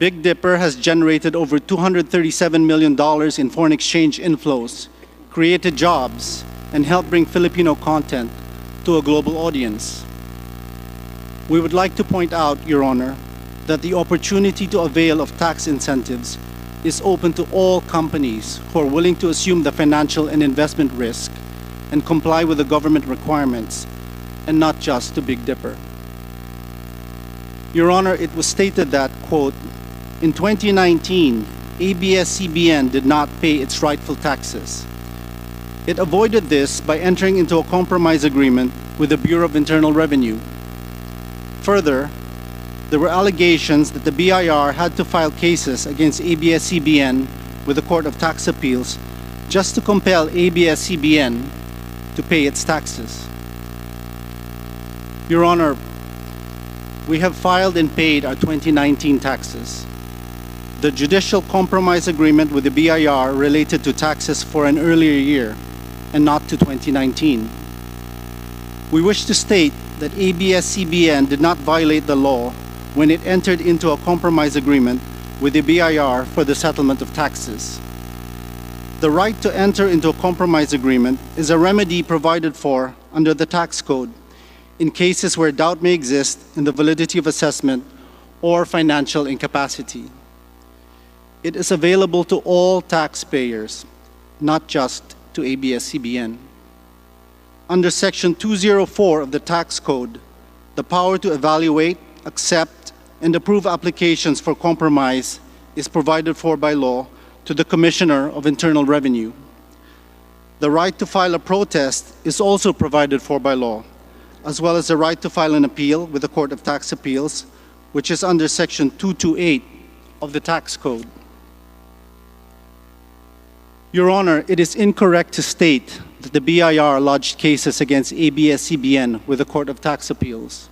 Big Dipper has generated over $237 million in foreign exchange inflows, created jobs, and helped bring Filipino content to a global audience. We would like to point out, Your Honor, that the opportunity to avail of tax incentives is open to all companies who are willing to assume the financial and investment risk and comply with the government requirements, and not just to Big Dipper. Your Honor, it was stated that, quote, in 2019, ABS-CBN did not pay its rightful taxes. It avoided this by entering into a compromise agreement with the Bureau of Internal Revenue. Further, there were allegations that the BIR had to file cases against ABS-CBN with the Court of Tax Appeals just to compel ABS-CBN to pay its taxes. Your Honor, we have filed and paid our 2019 taxes. The judicial compromise agreement with the BIR related to taxes for an earlier year and not to 2019. We wish to state that ABS-CBN did not violate the law when it entered into a compromise agreement with the BIR for the settlement of taxes. The right to enter into a compromise agreement is a remedy provided for under the tax code in cases where doubt may exist in the validity of assessment or financial incapacity. It is available to all taxpayers, not just to ABS-CBN. Under Section 204 of the Tax Code, the power to evaluate, accept, and approve applications for compromise is provided for by law to the Commissioner of Internal Revenue. The right to file a protest is also provided for by law, as well as the right to file an appeal with the Court of Tax Appeals, which is under Section 228 of the Tax Code. Your Honor, it is incorrect to state that the BIR lodged cases against ABS-CBN with the Court of Tax Appeals.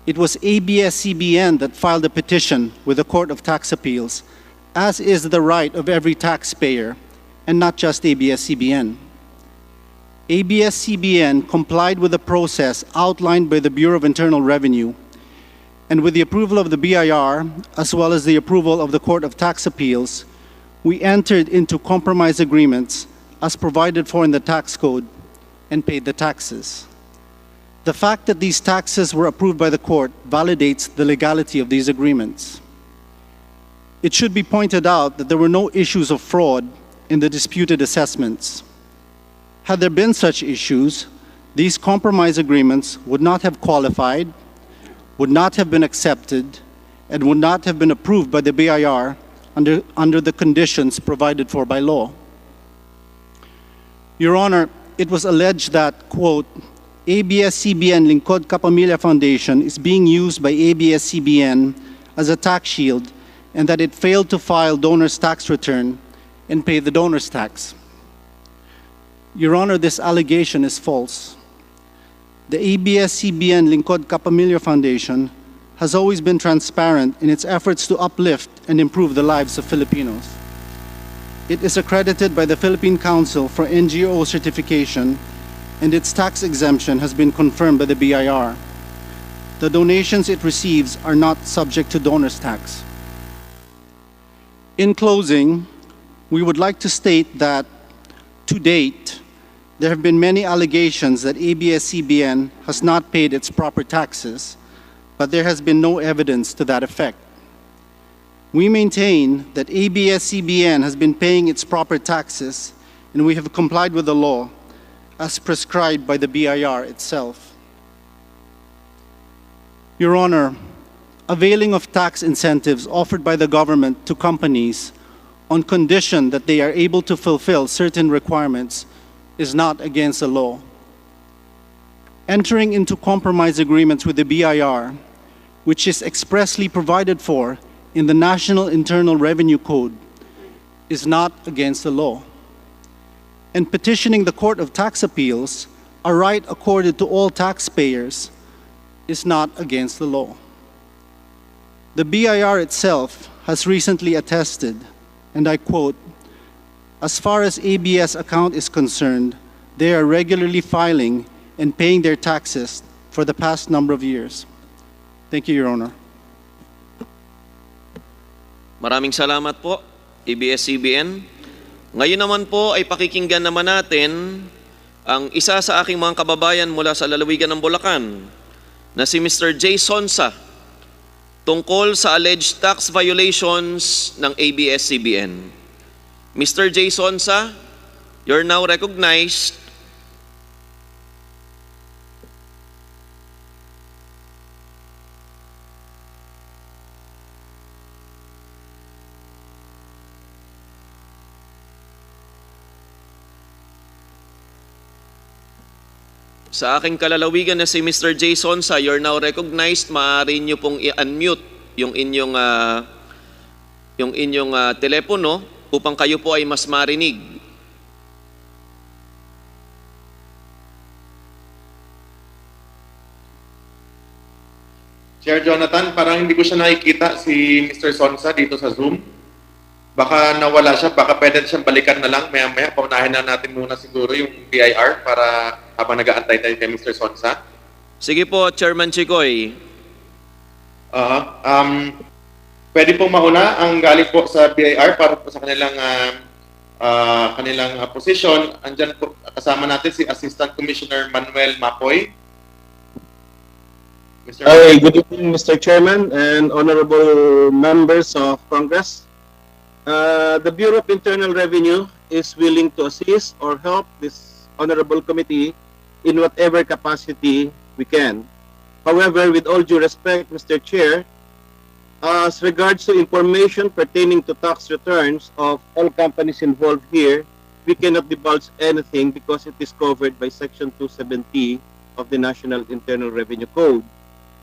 It was ABS-CBN that filed a petition with the Court of Tax Appeals, as is the right of every taxpayer, and not just ABS-CBN. ABS-CBN complied with the process outlined by the Bureau of Internal Revenue, and with the approval of the BIR, as well as the approval of the Court of Tax Appeals, we entered into compromise agreements as provided for in the tax code and paid the taxes. The fact that these taxes were approved by the court validates the legality of these agreements. It should be pointed out that there were no issues of fraud in the disputed assessments. Had there been such issues, these compromise agreements would not have qualified, would not have been accepted, and would not have been approved by the BIR under the conditions provided for by law. Your Honor, it was alleged that, quote, ABS-CBN Lingkod Kapamilya Foundation is being used by ABS-CBN as a tax shield and that it failed to file donor's tax return and pay the donor's tax. Your Honor, this allegation is false. The ABS-CBN Lingkod Kapamilya Foundation has always been transparent in its efforts to uplift and improve the lives of Filipinos. It is accredited by the Philippine Council for NGO Certification, and its tax exemption has been confirmed by the BIR. The donations it receives are not subject to donor's tax. In closing, we would like to state that, to date, there have been many allegations that ABS-CBN has not paid its proper taxes, but there has been no evidence to that effect. We maintain that ABS-CBN has been paying its proper taxes, and we have complied with the law as prescribed by the BIR itself. Your Honor, availing of tax incentives offered by the government to companies on condition that they are able to fulfill certain requirements is not against the law. Entering into compromise agreements with the BIR, which is expressly provided for in the National Internal Revenue Code, is not against the law. And petitioning the Court of Tax Appeals, a right accorded to all taxpayers, is not against the law. The BIR itself has recently attested, and I quote, "As far as ABS account is concerned, they are regularly filing and paying their taxes for the past number of years." Thank you, Your Honor. Maraming salamat po, ABS-CBN. Ngayon naman po ay pakikinggan naman natin ang isa sa aking mga kababayan mula sa lalawigan ng Bulacan na si Mr. J. Sonsa tungkol sa alleged tax violations ng ABS-CBN. Mr. J. Sonsa, you're now recognized. Sa aking kalalawigan na si Mr. J. Sonsa, you're now recognized. Maaari nyo pong i-unmute yung inyong telepono upang kayo po ay mas marinig. Chair Jonathan, parang hindi ko siya nakikita si Mr. Sonsa dito sa Zoom. Baka nawala siya, baka pwede siyang balikan na lang maya-maya. Paunahin na natin muna siguro yung BIR para habang nag-aantay tayo kay Mr. Sonsa. Sige po, Chairman Chikoy. Pwede pong mauna ang galing po sa BIR para po sa kanilang position. Andyan po kasama natin si Assistant Commissioner Manuel Mapoy. Hi, good evening, Mr. Chairman and honorable members of Congress. The Bureau of Internal Revenue is willing to assist or help this honorable committee in whatever capacity we can. However, with all due respect, Mr. Chair, as regards to information pertaining to tax returns of all companies involved here, we cannot divulge anything because it is covered by Section 270 of the National Internal Revenue Code.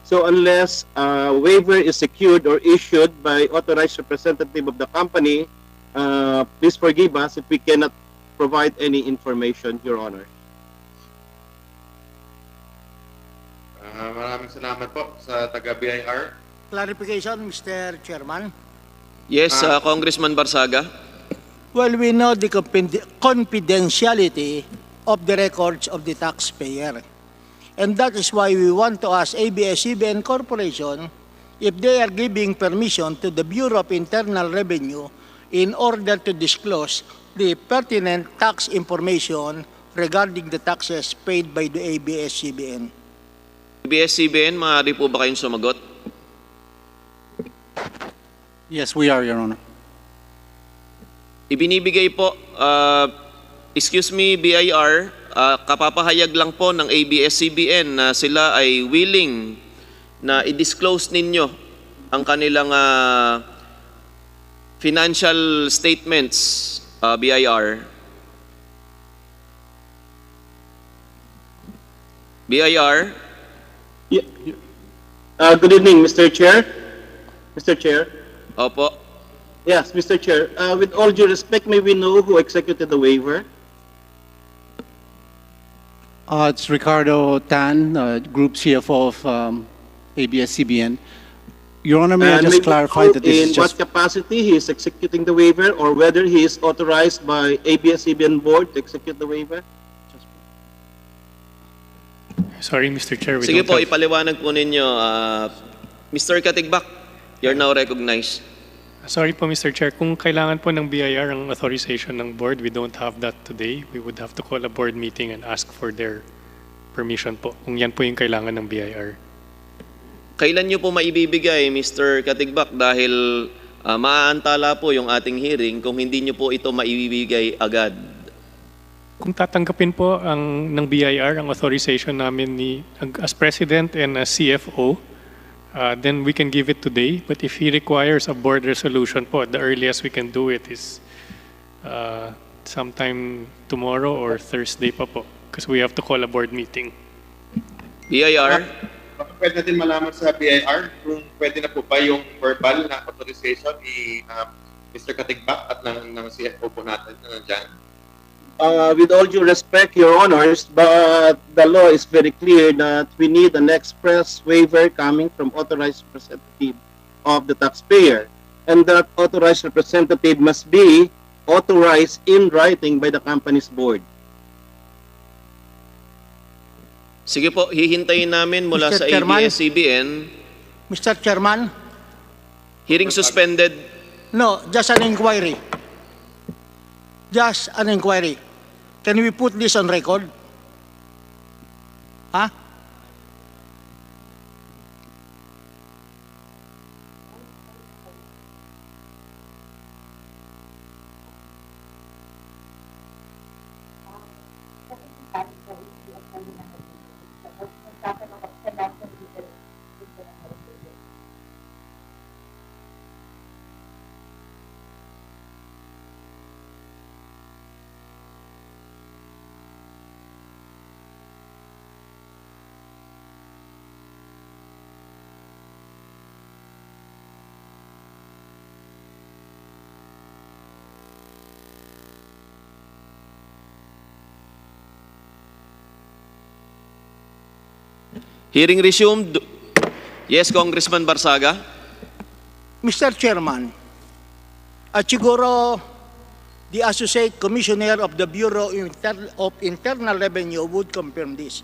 So unless a waiver is secured or issued by authorized representative of the company, please forgive us if we cannot provide any information, Your Honor. Maraming salamat po sa taga-BIR. Clarification, Mr. Chairman. Yes, Congressman Barsaga. Well, we know the confidentiality of the records of the taxpayer. And that is why we want to ask ABS-CBN Corporation if they are giving permission to the Bureau of Internal Revenue in order to disclose the pertinent tax information regarding the taxes paid by the ABS-CBN. ABS-CBN, maaari po ba kayong sumagot? Yes, we are, Your Honor. Ibinibigay po, excuse me, BIR, kapapahayag lang po ng ABS-CBN na sila ay willing na i-disclose ninyo ang kanilang financial statements, BIR. BIR? Good evening, Mr. Chair. Mr. Chair. Opo. Yes, Mr. Chair. With all due respect, may we know who executed the waiver? It's Ricardo Tan, Group CFO of ABS-CBN. Your Honor, may I just clarify that this is in what just... capacity he is executing the waiver or whether he is authorized by ABS-CBN board to execute the waiver? Sorry, Mr. Chair. Sige po, ipaliwanag po ninyo. Mr. Katigbak, you're now recognized. Sorry po, Mr. Chair. Kung kailangan po ng BIR ang authorization ng board, we don't have that today. We would have to call a board meeting and ask for their permission po. Kung yan po yung kailangan ng BIR. Kailan nyo po maibibigay, Mr. Katigbak, dahil maaantala po yung ating hearing kung hindi nyo po ito maibibigay agad? Kung tatanggapin po ng BIR ang authorization namin as President and as CFO, then we can give it today. But if he requires a board resolution po, the earliest we can do it is sometime tomorrow or Thursday pa po. Because we have to call a board meeting. BIR? Baka pwede natin malaman sa BIR kung pwede na po ba yung verbal na authorization ni Mr. Katigbak at ng CFO po natin na nandyan. With all due respect, Your Honors, but the law is very clear that we need an express waiver coming from authorized representative of the taxpayer. And that authorized representative must be authorized in writing by the company's board. Sige po, hihintayin namin mula Mr. sa Chairman? ABS-CBN. Mr. Chairman, Hearing suspended. No, just an inquiry. Just an inquiry. Can we put this on record? Huh? Hearing resumed. Yes, Congressman Barsaga. Mr. Chairman, at siguro the Associate Commissioner of the Bureau of Internal Revenue would confirm this.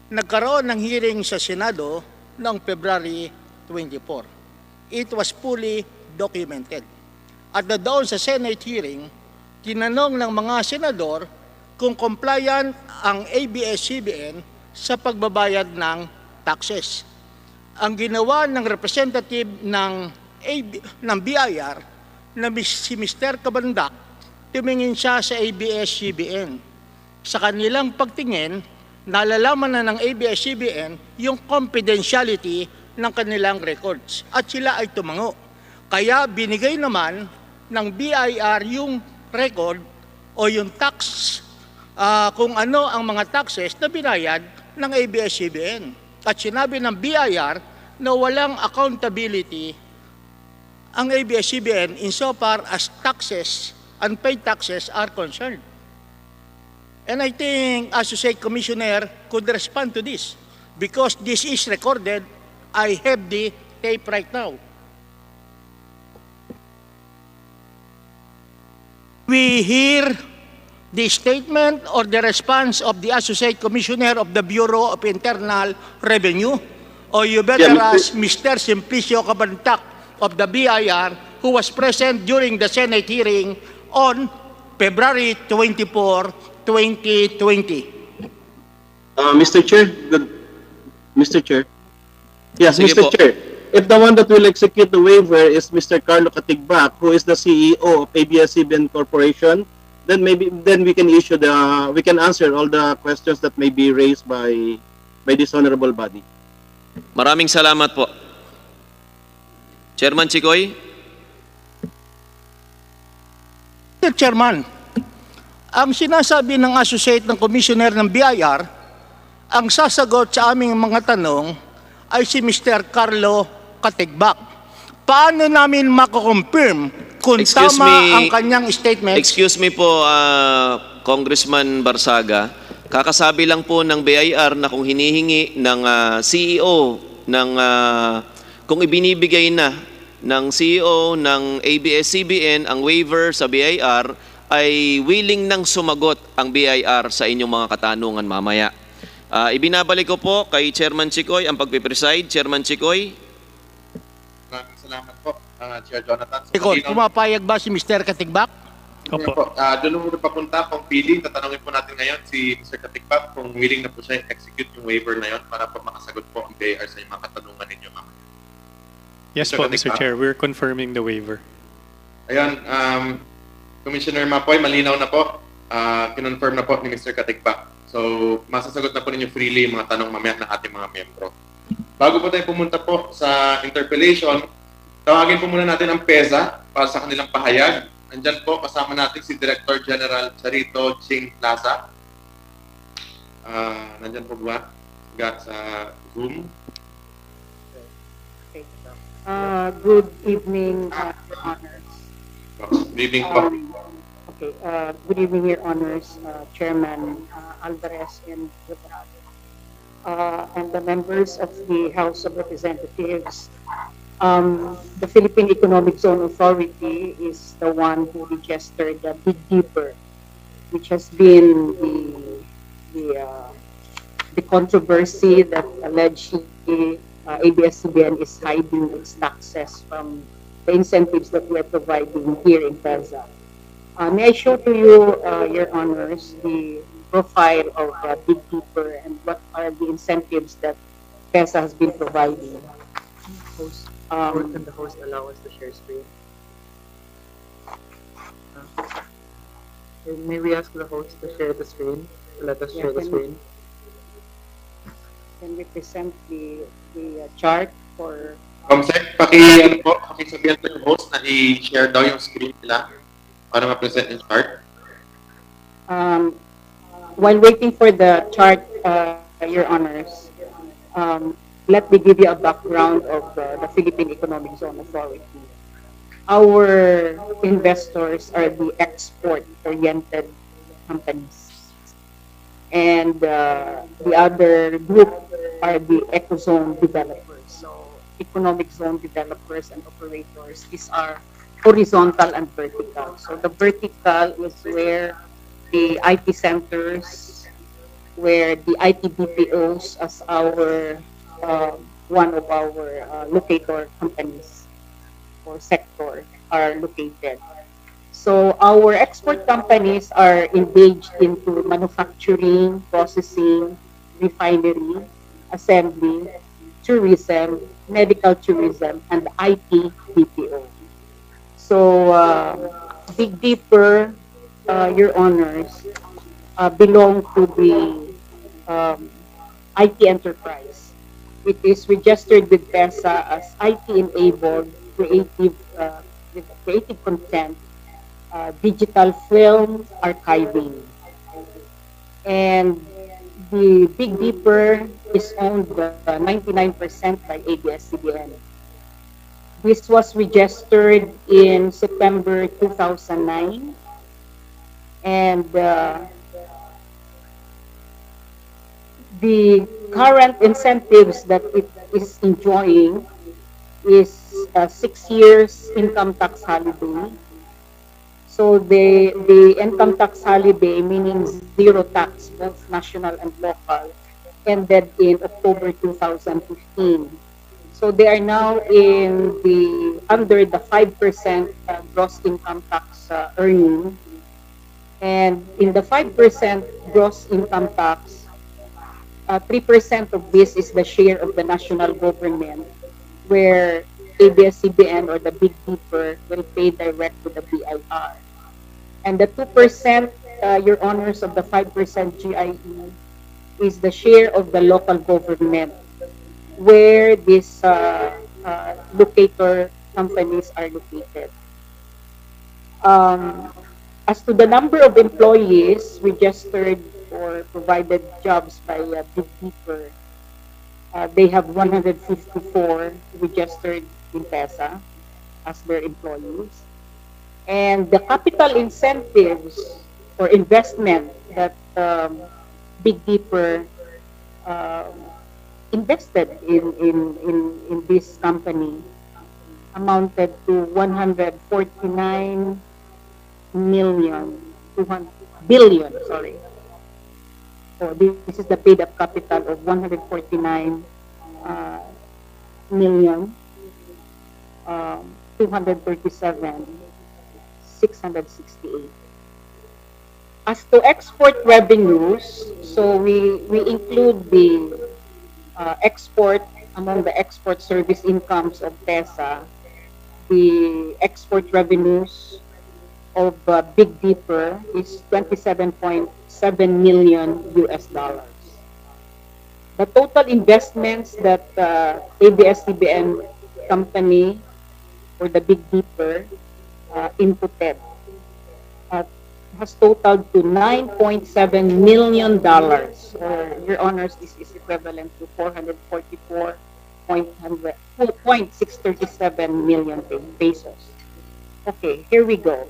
Nagkaroon ng hearing sa Senado noong February 24. It was fully documented. At doon sa Senate hearing, tinanong ng mga senador kung compliant ang ABS-CBN sa pagbabayad ng taxes. Ang ginawa ng representative ng BIR na si Mr. Cabandac, tumingin siya sa ABS-CBN. Sa kanilang pagtingin, nalalaman na ng ABS-CBN yung confidentiality ng kanilang records at sila ay tumango. Kaya binigay naman ng BIR yung record o yung tax, kung ano ang mga taxes na binayad ng ABS-CBN. At sinabi ng BIR na walang accountability ang ABS-CBN insofar as taxes, unpaid taxes are concerned. And I think Associate Commissioner could respond to this because this is recorded. I have the tape right now. We hear the statement or the response of the Associate Commissioner of the Bureau of Internal Revenue, or you better ask Mr. Simplicio Cabandac of the BIR, who was present during the Senate hearing on February 24, 2020. Mr. Chair, Mr. Chair. Yes, Sige Mr. po. Chair. If the one that will execute the waiver is Mr. Carlo Catigbac, who is the CEO of ABS-CBN Corporation, then we can answer all the questions that may be raised by this honorable body. Maraming salamat po. Chairman Chikoy. Mr. Chairman, ang sinasabi ng associate ng commissioner ng BIR, ang sasagot sa aming mga tanong ay si Mr. Carlo Catigbac. Paano namin mako-confirm kung tama ang kanyang statement? Excuse me po, Congressman Barsaga. Kakasabi lang po ng BIR na kung hinihingi ng CEO ng kung ibinibigay na ng CEO ng ABS-CBN ang waiver sa BIR, ay willing nang sumagot ang BIR sa inyong mga katanungan mamaya. Ibinabalik ko po kay Chairman Chikoy ang pagpipreside. Chairman Chikoy. Maraming salamat po, Chair Jonathan. Pumapayag ba si Mr. Catigbac? Opo. Doon muna papunta kung pili, tatanungin po natin ngayon si Mr. Catigbac kung willing na po siya execute yung waiver na yon para po makasagot po ang BIR sa mga katanungan ninyo mamaya. Yes po, Mr. Chair. We're confirming the waiver. Ayun, Commissioner Mapoy, malinaw na po. Kinonfirm na po ni Mr. Catigbac. So, masasagot na po ninyo freely yung mga tanong mamaya ng ating mga membro. Bago po tayo pumunta po sa interpellation, tawagin po muna natin ang PEZA para sa kanilang pahayag. Nandyan po kasama natin si Director General Charito Ching Plaza. Nandyan po ba? Sa Zoom. Good evening, Your Honors. Good evening po. Good evening, Your Honors, Chairman Alvarez and Guadarramo, and the members of the House of Representatives. The Philippine Economic Zone Authority is the one who registered the Big Dipper, which has been the controversy that allegedly ABS-CBN is hiding its taxes from the incentives that we are providing here in PEZA. May I show to you, Your Honors, the profile of Big Keeper and what are the incentives that PEZA has been providing. Host, Um, can the host allow us to share screen? May we ask the host to share the screen? Let us Yeah, share the screen. Can we present the chart for Comsec, ano po, pakisabihan po yung host na i-share daw yung screen nila para ma-present yung chart. um, while waiting for the chart, Your Honors, let me give you a background of the Philippine Economic Zone Authority. Our investors are the export-oriented companies. And the other group are the ecozone developers. So economic zone developers and operators, these are horizontal and vertical. So the vertical is where the IT centers, where the IT BPOs as our one of our locator companies or sector are located. So our export companies are engaged into manufacturing, processing, refinery, assembly, tourism, medical tourism, and IT BPO. So Big Dipper, Your Honors, belong to the IT enterprise. It is registered with PESA as IT-enabled with creative content, digital film archiving. And the Big Dipper is owned 99% by ABS-CBN. This was registered in September 2009. And the current incentives that it is enjoying is 6 years income tax holiday. So the income tax holiday, meaning zero tax, both national and local, ended in October 2015. So they are now in the under the 5% gross income tax earning. And in the 5% gross income tax, 3% of this is the share of the national government, where ABS-CBN or the Big Dipper will pay direct to the BIR. And the 2%, Your Honors, of the 5% GIE is the share of the local government, where these locator companies are located. As to the number of employees registered or provided jobs by Big Dipper, they have 154 registered in PESA as their employees. And the capital incentives or investment that Big Dipper um, invested in this company amounted to 149 million, 200 billion, sorry. So this is the paid up capital of 149 uh, million, 237, 668. As to export revenues, so we include the export among the export service incomes of PESA, the export revenues of Big Dipper is 27.7 million US dollars. The total investments that ABS-CBN company or the Big Dipper inputted uh, has totaled to $9.7 million. Or, Your Honors, this is equivalent to 444.637 million pesos. Okay, here we go.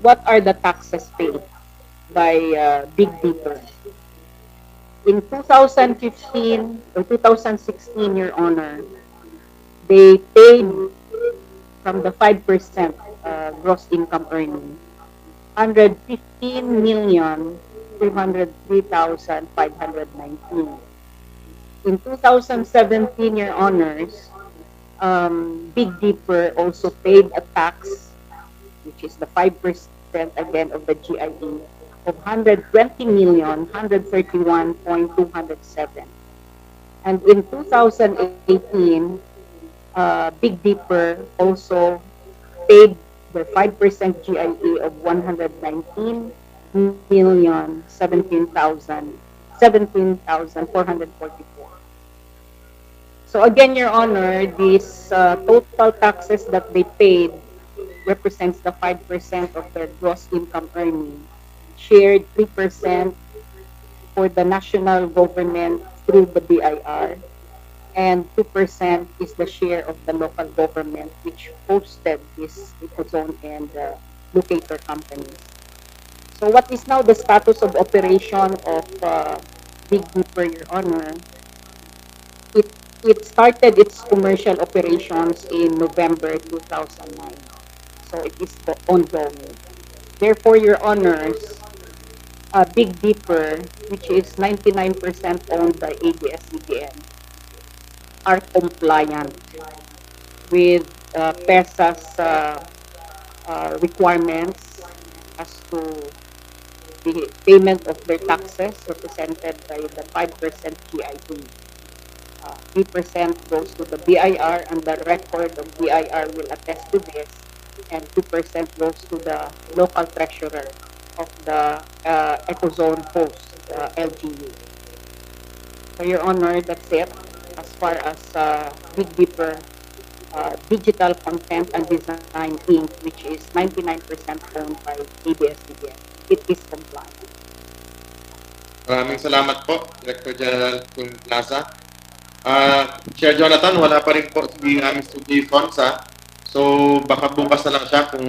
What are the taxes paid by Big Dipper? In 2015 or 2016, Your Honor, they paid from the 5% gross income earning 115,303,519. In 2017, Your Honors, Big Dipper also paid a tax, which is the 5% again of the GIE, of 120,131,207. And in 2018, Big Dipper also paid the 5% GIE of 119,017,444. So again, Your Honor, these total taxes that they paid represents the 5% of their gross income earning, shared 3% for the national government through the BIR, and 2% is the share of the local government which hosted this ecozone and locator companies. So what is now the status of operation of Big Dipper, Your Honor? It started its commercial operations in November 2009. So it is ongoing. Therefore, Your Honors, Big Dipper, which is 99% owned by ABS-CBN, are compliant with PESA's requirements as to the payment of their taxes represented by the 5% GIE. 3% goes to the BIR, and the record of BIR will attest to this, and 2% goes to the local treasurer of the ecozone host, LGU. So, Your Honor, that's it as far as Big Dipper Digital Content and Design Inc., which is 99% owned by ABS-CBN. It is compliant. Maraming salamat po, Director General Plaza. Chair Jonathan, wala pa rin po si Mr. Jason sa. So baka bukas na lang siya kung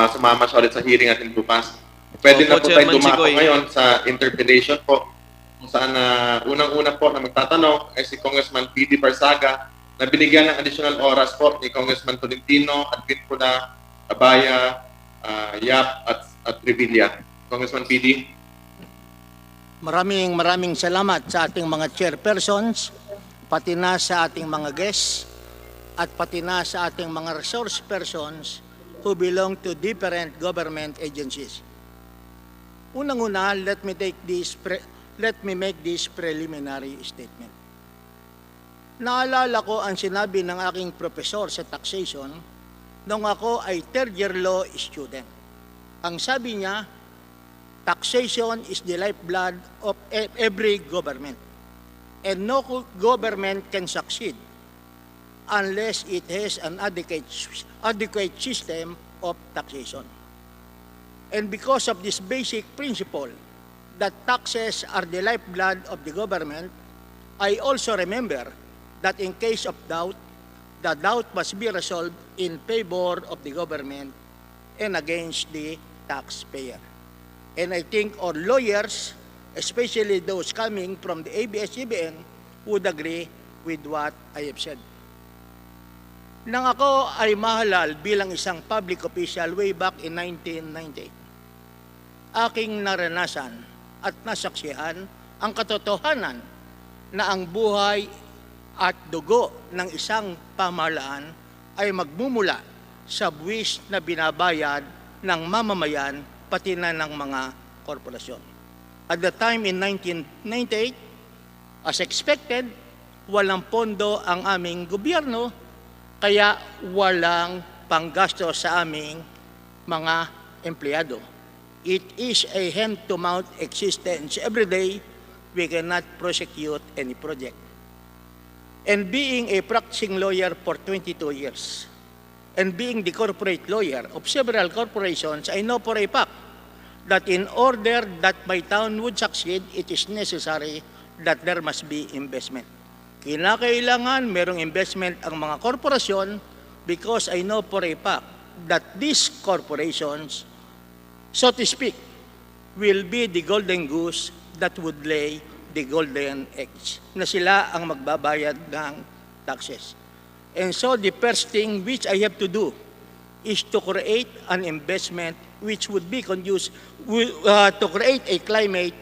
sumama siya ulit sa hearing natin bukas. Pwede na po tayo dumako ngayon sa interpellation po kung saan unang-una po na magtatanong ay si Congressman PD Barsaga na binigyan ng additional oras po ni Congressman Tolentino, Advitpula, Abaya, Yap at Revilla. Congressman PD. Maraming salamat sa ating mga chairpersons, pati na sa ating mga guests, at pati na sa ating mga resource persons who belong to different government agencies. Unang-una, let me make this preliminary statement. Naalala ko ang sinabi ng aking professor sa taxation nung ako ay third-year law student. Ang sabi niya, taxation is the lifeblood of every government, and no government can succeed unless it has an adequate system of taxation. And because of this basic principle that taxes are the lifeblood of the government, I also remember that in case of doubt, the doubt must be resolved in favor of the government and against the taxpayer. And I think all lawyers, especially those coming from the ABS-CBN, would agree with what I have said. Nang ako ay mahalal bilang isang public official way back in 1998, aking naranasan at nasaksihan ang katotohanan na ang buhay at dugo ng isang pamahalaan ay magmumula sa buwis na binabayad ng mamamayan pati na ng mga korporasyon. At the time in 1998, as expected, walang pondo ang aming gobyerno, kaya walang panggasto sa aming mga empleyado. It is a hand-to-mouth existence. Every day, we cannot prosecute any project. And being a practicing lawyer for 22 years, and being the corporate lawyer of several corporations, I know for a fact that in order that my town would succeed, it is necessary that there must be investment. Kinakailangan merong investment ang mga korporasyon because I know for a fact that these corporations, so to speak, will be the golden goose that would lay the golden eggs, na sila ang magbabayad ng taxes. And so the first thing which I have to do is to create an investment which would be conducive to create a climate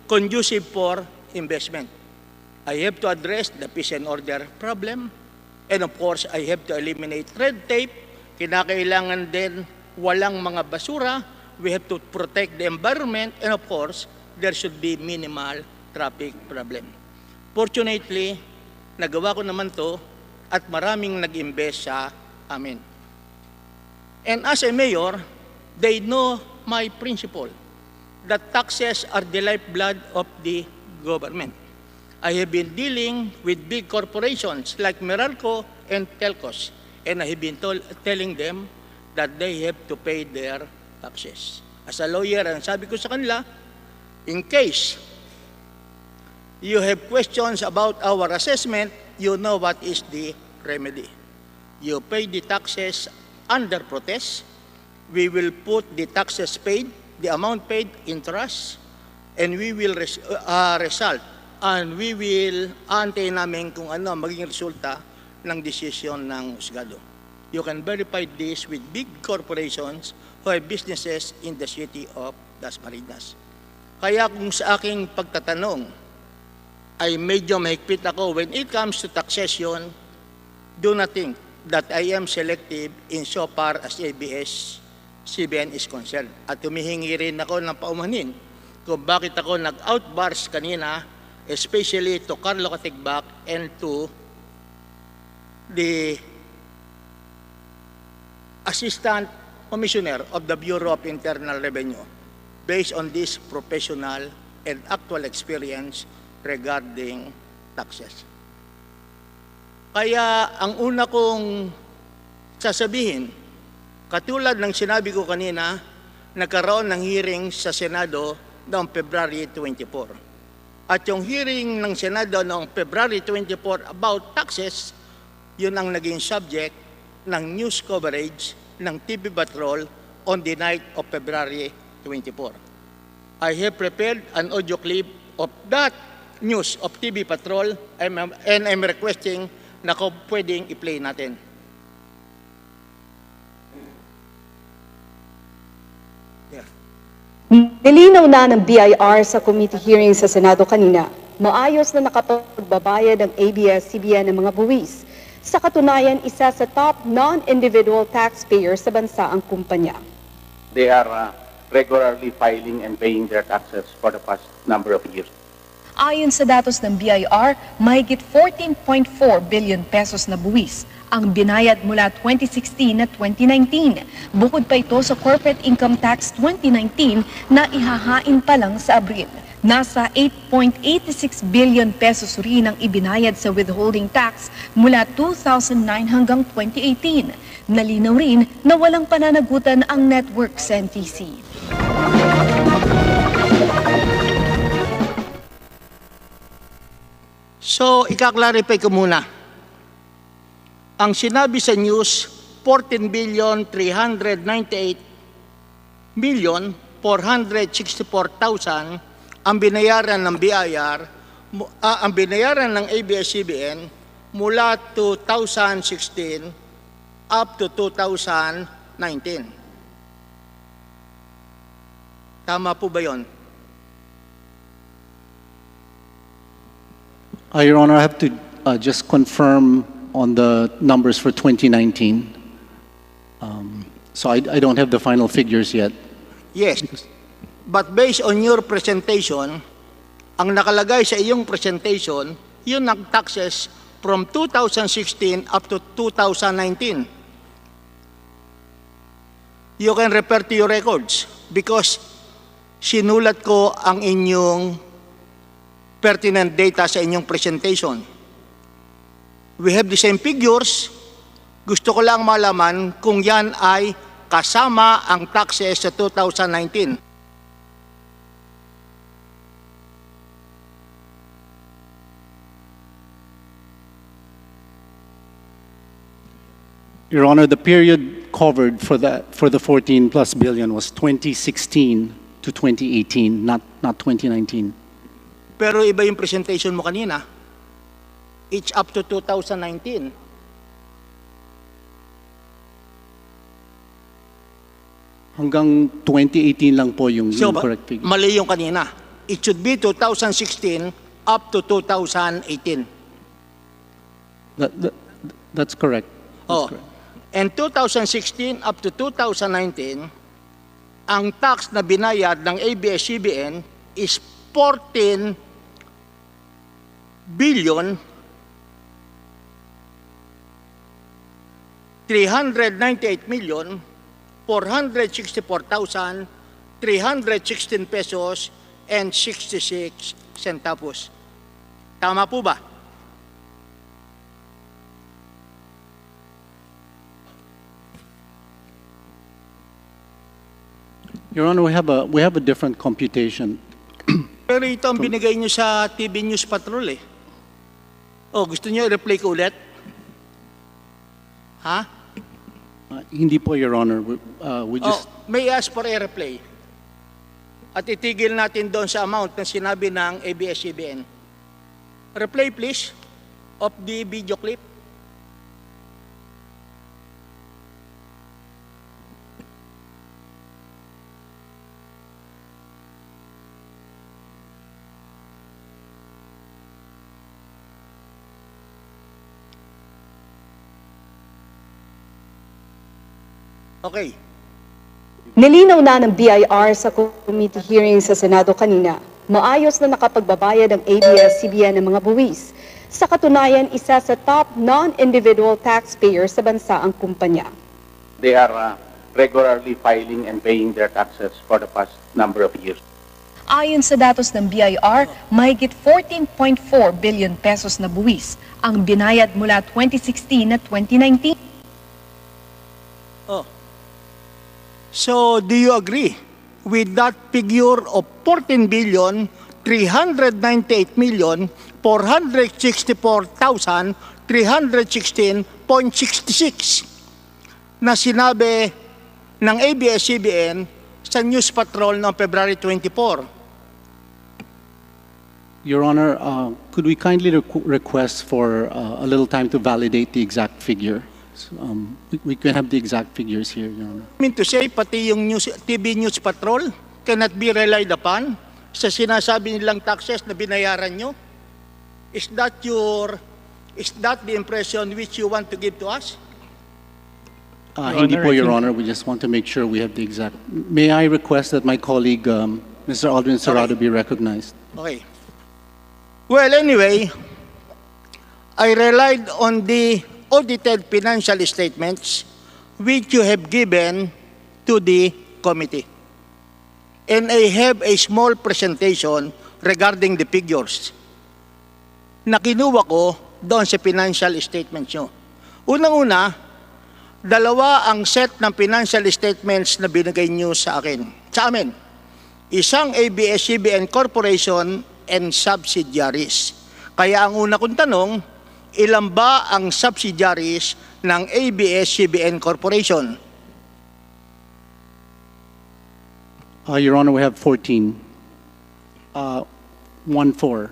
conducive for investment. I have to address the peace and order problem. And of course, I have to eliminate red tape. Kinakailangan din walang mga basura. We have to protect the environment. And of course, there should be minimal traffic problem. Fortunately, nagawa ko naman to at maraming nag-invest sa amin. And as a mayor, they know my principle that taxes are the lifeblood of the government. I have been dealing with big corporations like Meralco and Telcos, and I have been telling them that they have to pay their taxes. As a lawyer, ang sabi ko sa kanila, in case you have questions about our assessment, you know what is the remedy. You pay the taxes under protest. We will put the taxes paid, the amount paid in trust, and we will result, and we will antay namin kung ano maging resulta ng desisyon ng husgado. You can verify this with big corporations who have businesses in the city of Dasmariñas. Kaya kung sa aking pagtatanong ay medyo mahigpit ako when it comes to taxation, do not think that I am selective in so far as ABS-CBN is concerned. At humihingi rin ako ng paumanhin kung bakit ako nag-outburst kanina, especially to Carlo Katigbak and to the Assistant Commissioner of the Bureau of Internal Revenue based on this professional and actual experience regarding taxes. Kaya ang una kong sasabihin, katulad ng sinabi ko kanina, nagkaroon ng hearing sa Senado noong February 24. At yung hearing ng Senado noong February 24 about taxes, yun ang naging subject ng news coverage ng TV Patrol on the night of February 24. I have prepared an audio clip of that news of TV Patrol and I'm requesting na kung pwedeng i-play natin. Yeah. Nilinaw na ng BIR sa committee hearing sa Senado kanina, maayos na nakapagbabayad ang ABS-CBN ng mga buwis. Sa katunayan, isa sa top non-individual taxpayers sa bansa ang kumpanya. They are regularly filing and paying their taxes for the past number of years. Ayon sa datos ng BIR, mahigit 14.4 billion pesos na buwis ang binayad mula 2016 at 2019. Bukod pa ito sa corporate income tax 2019 na ihahain pa lang sa Abril. Nasa 8.86 billion pesos rin ang ibinayad sa withholding tax mula 2009 hanggang 2018. Nalinaw rin na walang pananagutan ang network sa NTC. So, ika-clarify ko muna. Ang sinabi sa news, 14,398,464,000 ang binayaran ng BIR, ang binayaran ng ABS-CBN mula 2016 up to 2019. Tama po ba yun? Your Honor, I have to just confirm on the numbers for 2019. So I don't have the final figures yet. Yes. But based on your presentation, ang nakalagay sa iyong presentation, yun ang taxes from 2016 up to 2019. You can refer to your records because sinulat ko ang inyong pertinent data sa inyong presentation. We have the same figures. Gusto ko lang malaman kung yan ay kasama ang taxes sa 2019. Your Honor, the period covered for the 14 plus billion was 2016 to 2018, not 2019. Pero iba yung presentation mo kanina. It's up to 2019. Hanggang 2018 lang po yung So, correct figure. mali yung kanina. It should be 2016 up to 2018. That's correct. Oh. And 2016 up to 2019, ang tax na binayad ng ABS-CBN is 14 billion 398 million 464,316 pesos and 66 centavos. Tama po ba? Your Honor, we have a different computation. Pero ito ang binigay nyo sa TV News Patrol eh. Oh, gusto nyo i-replay ko ulit? Ha? Hindi po, Your Honor. We just... May ask for a replay. At itigil natin doon sa amount na sinabi ng ABS-CBN. Replay please of the video clip. Okay. Nilinaw na ng BIR sa committee hearing sa Senado kanina, maayos na nakapagbabayad ang ABS-CBN ng mga buwis. Sa katunayan, isa sa top non-individual taxpayers sa bansa ang kumpanya. They are regularly filing and paying their taxes for the past number of years. Ayon sa datos ng BIR, mahigit 14.4 billion pesos na buwis ang binayad mula 2016 at 2019. Oh. So, do you agree with that figure of 14 billion 398 million 464,316.66 na sinabi ng ABS-CBN sa News Patrol noong February 24? Your Honor, could we kindly request for a little time to validate the exact figure? We can have the exact figures here, Your Honor. I mean to say, pati yung TV News Patrol cannot be relied upon sa sinasabi nilang taxes na binayaran nyo? Is that the impression which you want to give to us? Hindi po, Your Honor. We just want to make sure we have the exact. May I request that my colleague, Mr. Aldrin Serrado, be recognized? Okay. Well, anyway, I relied on the audited financial statements which you have given to the committee. And I have a small presentation regarding the figures na kinuha ko doon sa financial statements nyo. Unang-una, dalawa ang set ng financial statements na binigay nyo sa amin. Isang ABS-CBN Corporation and subsidiaries. Kaya ang una kong tanong, ilan ba ang subsidiaries ng ABS-CBN Corporation? Your Honor, we have 14. 1-4.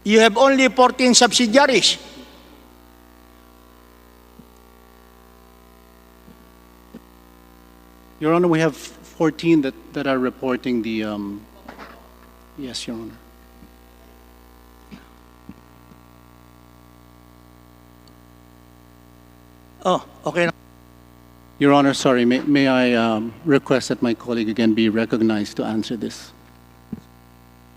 You have only 14 subsidiaries. Your Honor, we have 14 that are reporting the... Yes, Your Honor. Oh, okay. Your Honor, sorry, may I request that my colleague again be recognized to answer this?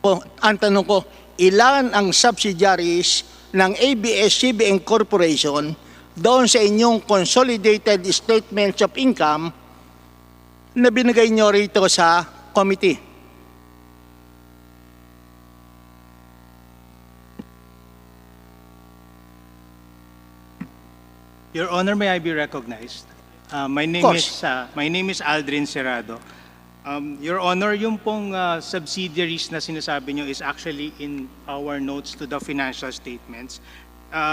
Ang tanong ko, ilan ang subsidiaries ng ABS-CBN Corporation doon sa inyong consolidated statements of income na binigay nyo rito sa committee? Your Honor, may I be recognized? My name is Aldrin Serrado. Your Honor, yung pong subsidiaries na sinasabi nyo is actually in our notes to the financial statements.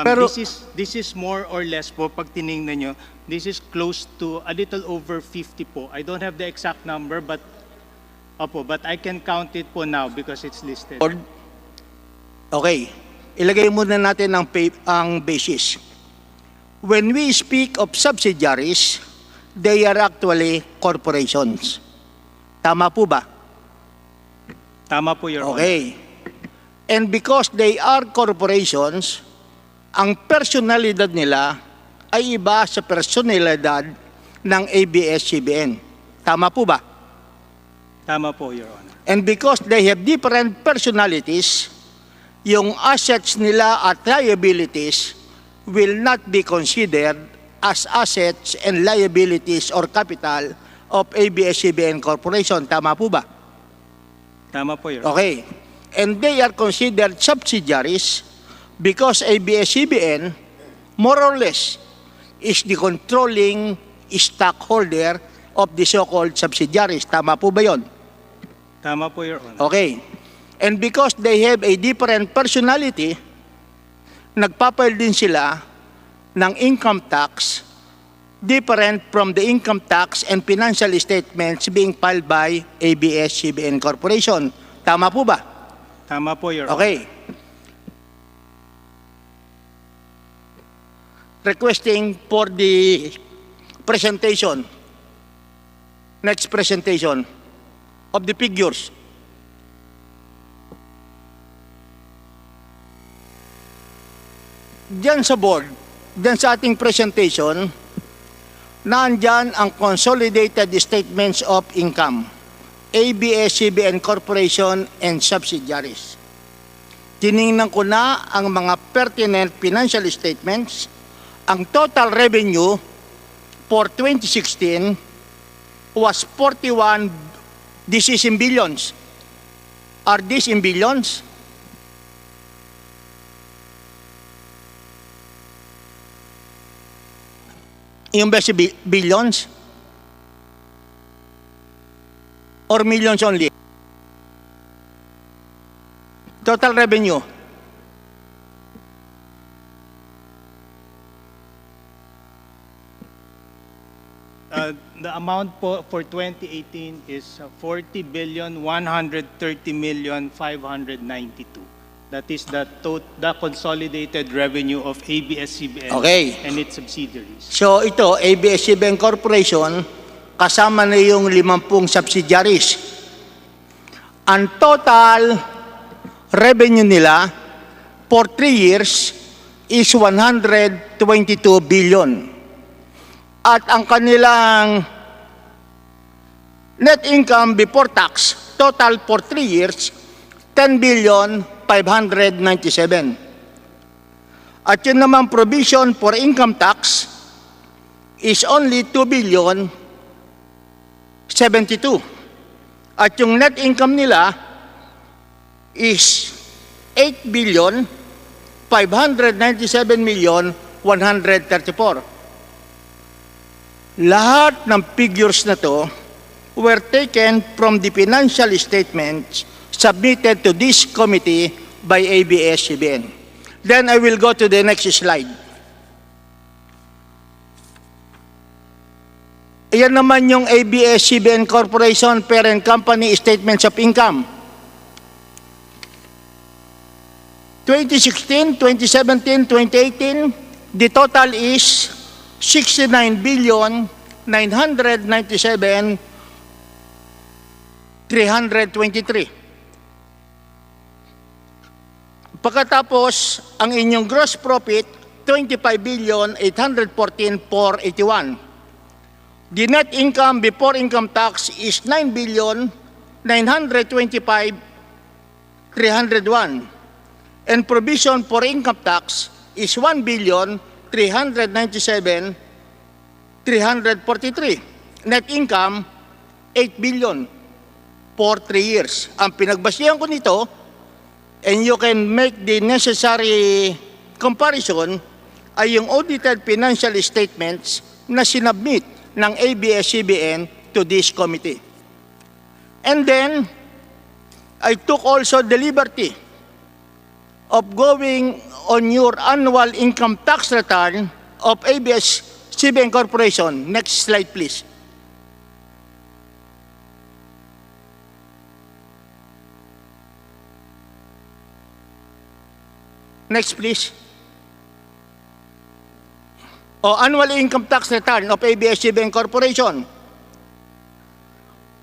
Pero, this is more or less po, pag tinignan nyo, this is close to a little over 50 po. I don't have the exact number, but I can count it po now because it's listed. Okay, ilagay muna natin ang basis. When we speak of subsidiaries, they are actually corporations. Tama po ba? Tama po, Your Honor. Okay. And because they are corporations, ang personalidad nila ay iba sa personalidad ng ABS-CBN. Tama po ba? Tama po, Your Honor. And because they have different personalities, yung assets nila at liabilities will not be considered as assets and liabilities or capital of ABS-CBN Corporation. Tama po ba? Tama po, Your Honor. Okay. And they are considered subsidiaries because ABS-CBN, more or less, is the controlling stockholder of the so-called subsidiaries. Tama po ba yun? Tama po, Your Honor. Okay. And because they have a different personality, nagpapile din sila ng income tax different from the income tax and financial statements being filed by ABS-CBN Corporation. Tama po ba? Tama po, Your Honor. Okay. Requesting for the presentation, next presentation of the figures. Diyan sa board, diyan sa ating presentation, nandyan ang consolidated statements of income, ABS-CBN Corporation and subsidiaries. Tiningnan ko na ang mga pertinent financial statements. Ang total revenue for 2016 was 41, this is in billions. Are these in billions? Yung ba si billions? Or millions only? Total revenue. The amount for 2018 is 40,130,592. That is the consolidated revenue of ABS-CBN and its subsidiaries. So ito, ABS-CBN Corporation, kasama na yung 50 subsidiaries. Ang total revenue nila for 3 years is 122 billion. At ang kanilang net income before tax, total for 3 years, 10,597. At yun naman provision for income tax is only 2,072. At yung net income nila is 8,597,134. Lahat ng figures na to were taken from the financial statements submitted to this committee by ABS-CBN. Then I will go to the next slide. Ayan naman yung ABS-CBN Corporation parent company statements of income. 2016, 2017, 2018, the total is 69,997,323. Pagkatapos, ang inyong gross profit, 25,814,481. The net income before income tax is 9,925,301. And provision for income tax is 1,397,343. Net income, 8 billion for 3 years. Ang pinagbasihan ko nito, and you can make the necessary comparison, ay yung audited financial statements na sinubmit ng ABS-CBN to this committee. And then, I took also the liberty of going on your annual income tax return of ABS-CBN Corporation. Next slide, please. Next, please. Annual income tax return of ABS-CBN Corporation.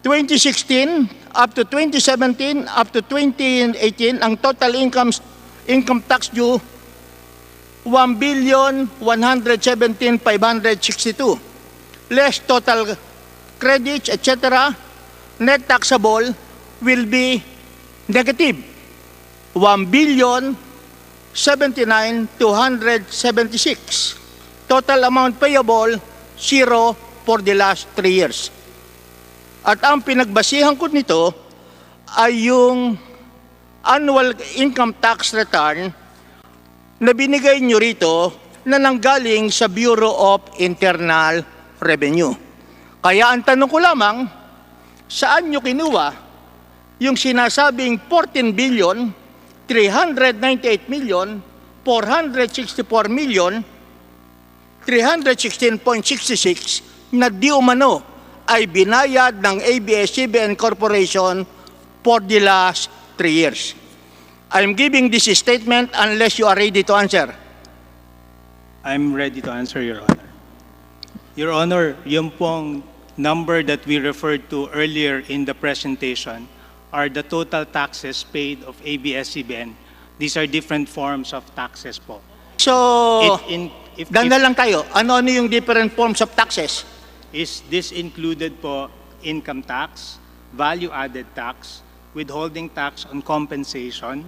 2016, up to 2017, up to 2018, ang total income tax due 1,117,562. Less total credits, etc. Net taxable will be negative 1,079,276. Total amount payable, 0 for the last 3 years. At ang pinagbasihan ko nito ay yung annual income tax return na binigay nyo rito na nanggaling sa Bureau of Internal Revenue. Kaya ang tanong ko lamang, saan nyo kinuha yung sinasabing 14 billion, 398 million, 464 million, 316.66 na di umano ay binayad ng ABS-CBN Corporation for the last 3 years. I'm giving this statement unless you are ready to answer. I'm ready to answer, Your Honor. Your Honor, yung pong number that we referred to earlier in the presentation are the total taxes paid of ABS-CBN. These are different forms of taxes po. So, ganda lang tayo. Ano-ano yung different forms of taxes? Is this included po income tax, value-added tax, withholding tax on compensation,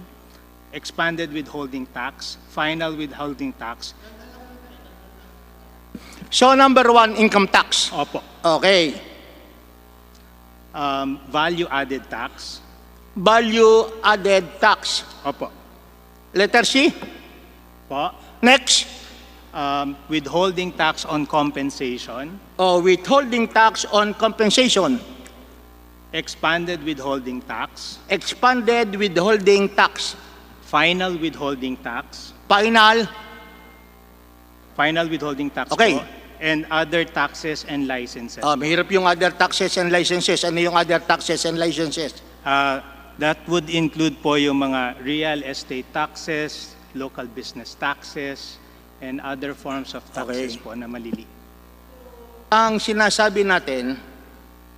expanded withholding tax, final withholding tax? So, number 1, income tax. Opo. Okay. Value-added tax. Value-added tax. Opo. Letter C. Po. Next. Withholding tax on compensation. Withholding tax on compensation. Expanded withholding tax. Expanded withholding tax. Final withholding tax. Final withholding tax okay. Po. And other taxes and licenses. Mahirap yung other taxes and licenses. Ano yung other taxes and licenses? That would include po yung mga real estate taxes, local business taxes, and other forms of taxes po na maliliit. Ang sinasabi natin,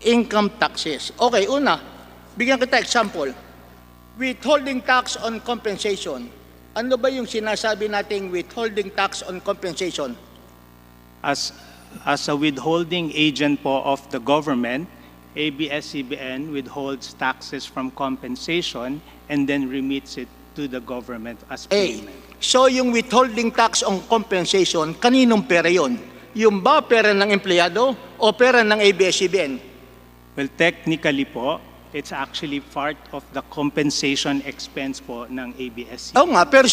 income taxes. Okay, una, bigyan kita example. Withholding tax on compensation. Ano ba yung sinasabi nating withholding tax on compensation? As a withholding agent po of the government, ABS-CBN withholds taxes from compensation and then remits it to the government as payment. So yung withholding tax on compensation, kaninong pera yun? Yung ba pera ng empleyado o pera ng ABS-CBN? Well, technically po, it's actually part of the compensation expense po ng ABS-CBN. Oo nga, pero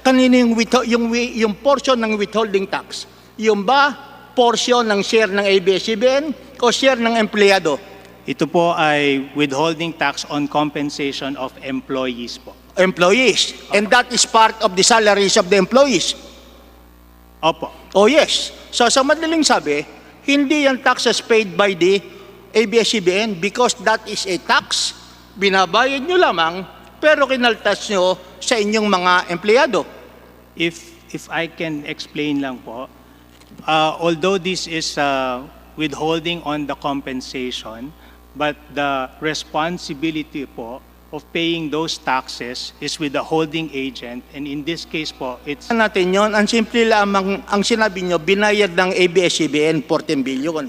kanino yung portion ng withholding tax? Yung ba portion ng share ng ABS-CBN o share ng empleyado? Ito po ay withholding tax on compensation of employees po. Employees. And that is part of the salaries of the employees. Opo. Oh yes. So sa madaling sabi, hindi yan taxes paid by the ABS-CBN because that is a tax. Binabayad nyo lamang pero kinaltas nyo sa inyong mga empleyado. If I can explain lang po, although this is withholding on the compensation, but the responsibility po of paying those taxes is with the holding agent, and in this case po, it's... Natin yon, ang simple lamang ang sinabi nyo, binayad ng ABS-CBN 14 billion.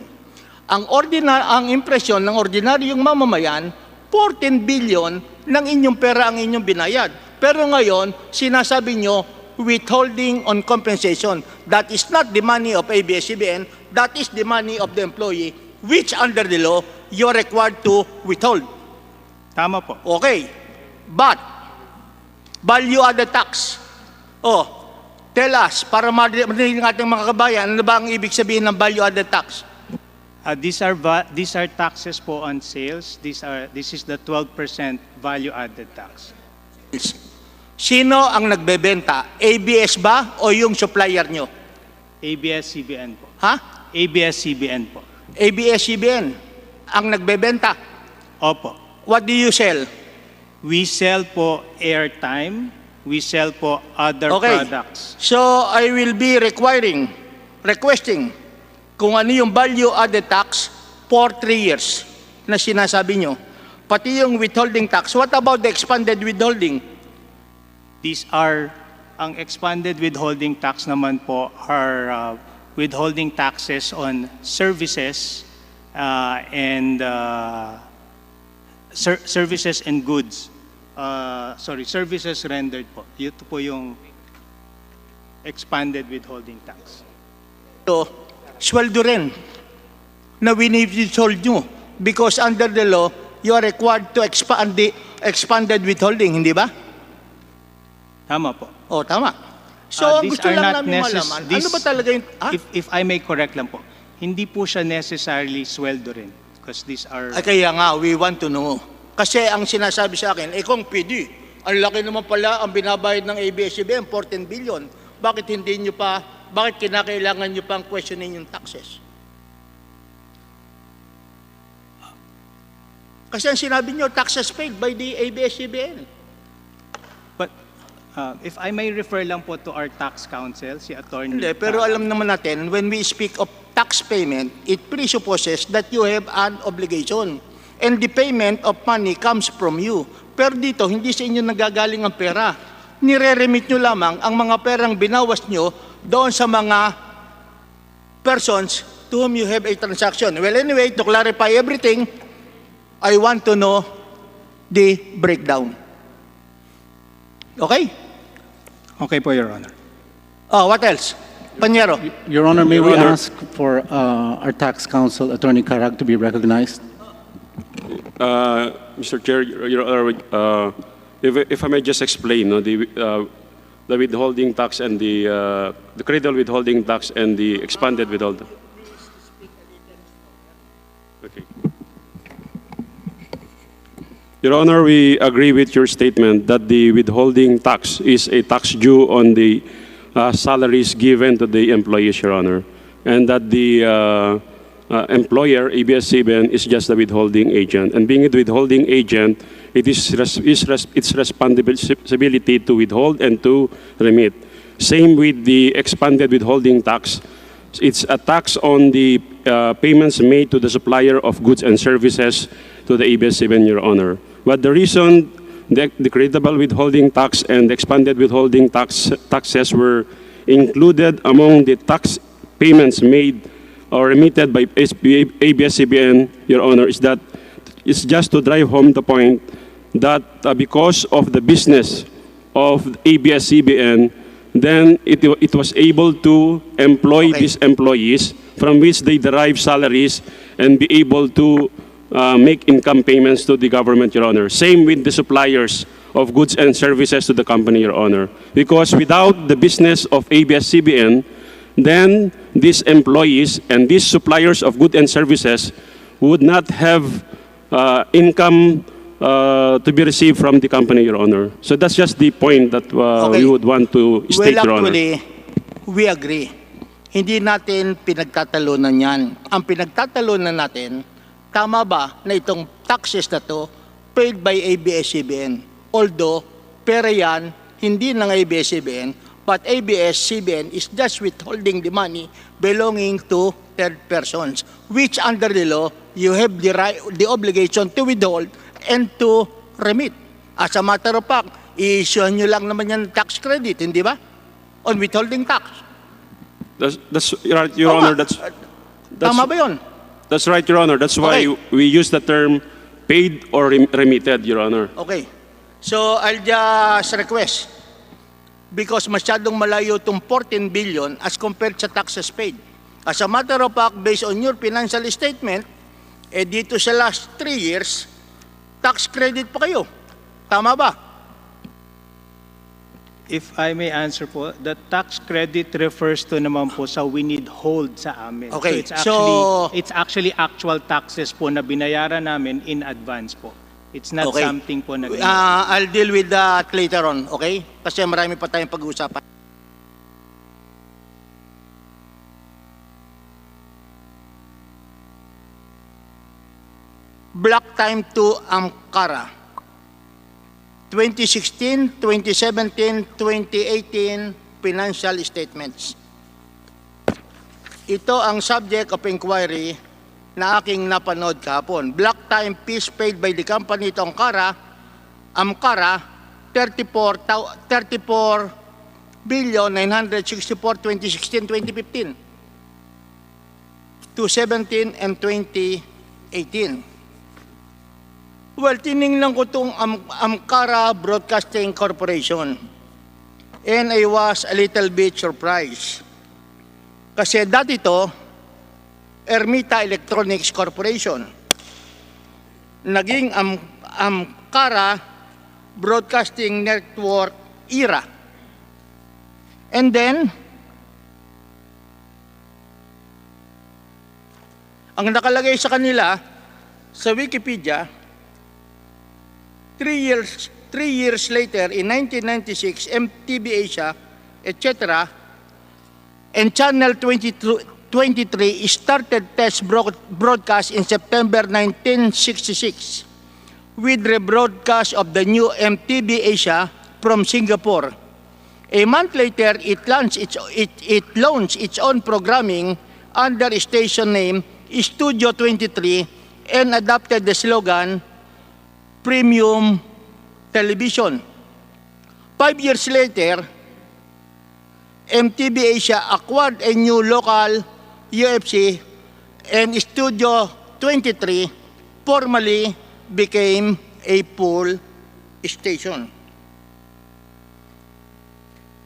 Ang impresyon ng ordinaryong mamamayan, 14 billion ng inyong pera ang inyong binayad. Pero ngayon, sinasabi nyo, withholding on compensation. That is not the money of ABS-CBN, that is the money of the employee, which under the law, you're required to withhold. Tama po. Okay. But, value-added tax. Tell us, para marinig ng ating mga kabayan, ano ba ang ibig sabihin ng value-added tax? These are taxes po on sales. This is the 12% value-added tax. Sino ang nagbebenta? ABS ba o yung supplier nyo? ABS-CBN po. Ha? ABS-CBN po. ABS-CBN ang nagbebenta? Opo. What do you sell? We sell po airtime. We sell po other products. So, I will be requesting kung ano yung value-added tax for 3 years na sinasabi nyo. pati yung withholding tax. What about the expanded withholding? These are, ang expanded withholding tax naman po are withholding taxes on services and services and goods. Services rendered po. Ito po yung expanded withholding tax. So, sweldo rin na withhold nyo because under the law, you are required to expand the expanded withholding, hindi ba? Tama po. Oh, tama. So, gusto lang namin malaman, ano ba talaga yung... If I may correct lang po, hindi po siya necessarily sweldo rin. Because these are... Ay, kaya nga, we want to know. Kasi ang sinasabi sa akin, kung PD, ang laki naman pala ang binabayad ng ABS-CBN, 14 billion. Bakit hindi nyo pa, bakit kinakailangan nyo pang questioning yung taxes? Kasi ang sinabi nyo, taxes paid by the ABS-CBN. But if I may refer lang po to our tax counsel, si Attorney... Hindi, pero alam naman natin, when we speak of tax payment, it presupposes that you have an obligation. And the payment of money comes from you. Pero dito, hindi sa inyo nagagaling ang pera. Nire-remit nyo lamang ang mga perang binawas nyo doon sa mga persons to whom you have a transaction. Well, anyway, to clarify everything, I want to know the breakdown. Okay? Okay po, Your Honor. Oh, what else? Panyero. Your Honor, may we ask for our tax counsel, Attorney Carag, to be recognized? Mr. Chair, Your Honor, if I may just explain, the withholding tax and the cradle withholding tax and the expanded withholding. Okay. Your Honor, we agree with your statement that the withholding tax is a tax due on the salaries given to the employees, Your Honor, and that the employer, ABS-CBN, is just the withholding agent. And being a withholding agent, it is its responsibility to withhold and to remit. Same with the expanded withholding tax. It's a tax on the payments made to the supplier of goods and services to the ABS-CBN, Your Honor. But the reason the creditable withholding tax and the expanded withholding taxes were included among the tax payments made or remitted by ABS-CBN, Your Honor, is that it's just to drive home the point that because of the business of ABS-CBN, then it was able to employ these employees from which they derive salaries and be able to make income payments to the government, Your Honor. Same with the suppliers of goods and services to the company, Your Honor. Because without the business of ABS-CBN, then these employees and these suppliers of goods and services would not have income to be received from the company, Your Honor. So that's just the point that we would want to state, Your Honor. Well, actually, we agree. Hindi natin pinagtatalunan yan. Ang pinagtatalunan natin, tama ba na itong taxes na to paid by ABS-CBN? Although, pera yan, hindi ng ABS-CBN, but ABS-CBN is just withholding the money belonging to third persons, which under the law, you have the obligation to withhold and to remit. As a matter of fact, i-issue nyo lang naman yan tax credit, hindi ba? On withholding tax. That's right, Your Honor. That's tama ba yun? That's right, Your Honor. That's why we use the term paid or remitted, Your Honor. Okay. So, I'll just request, because masyadong malayo itong 14 billion as compared sa taxes paid. As a matter of fact, based on your financial statement, dito sa last 3 years, tax credit pa kayo. Tama ba? If I may answer po, the tax credit refers to naman po sa withhold sa amin. Okay. So it's actually actual taxes po na binayaran namin in advance po. It's not something po na... I'll deal with that later on, okay? Kasi marami pa tayong pag-uusapan. Block time to Ankara. 2016, 2017, 2018 financial statements. Ito ang subject of inquiry na aking napanood kahapon. Block time fees paid by the company to Amcara, 34 billion 964 2016-2015 to 17 and 2018. Well, tiningnan ko itong Amcara Broadcasting Corporation and I was a little bit surprised. Kasi dati ito, Ermita Electronics Corporation. Naging Amcara Broadcasting Network ERA. And then, ang nakalagay sa kanila, sa Wikipedia, 3 years later, in 1996, MTV Asia, etc., and Channel 23 started test broadcast in September 1966 with rebroadcast of the new MTV Asia from Singapore. A month later, it launched its own programming under station name Studio 23 and adopted the slogan Premium Television. 5 years later, MTV Asia acquired a new local UFC and Studio 23 formally became a full station.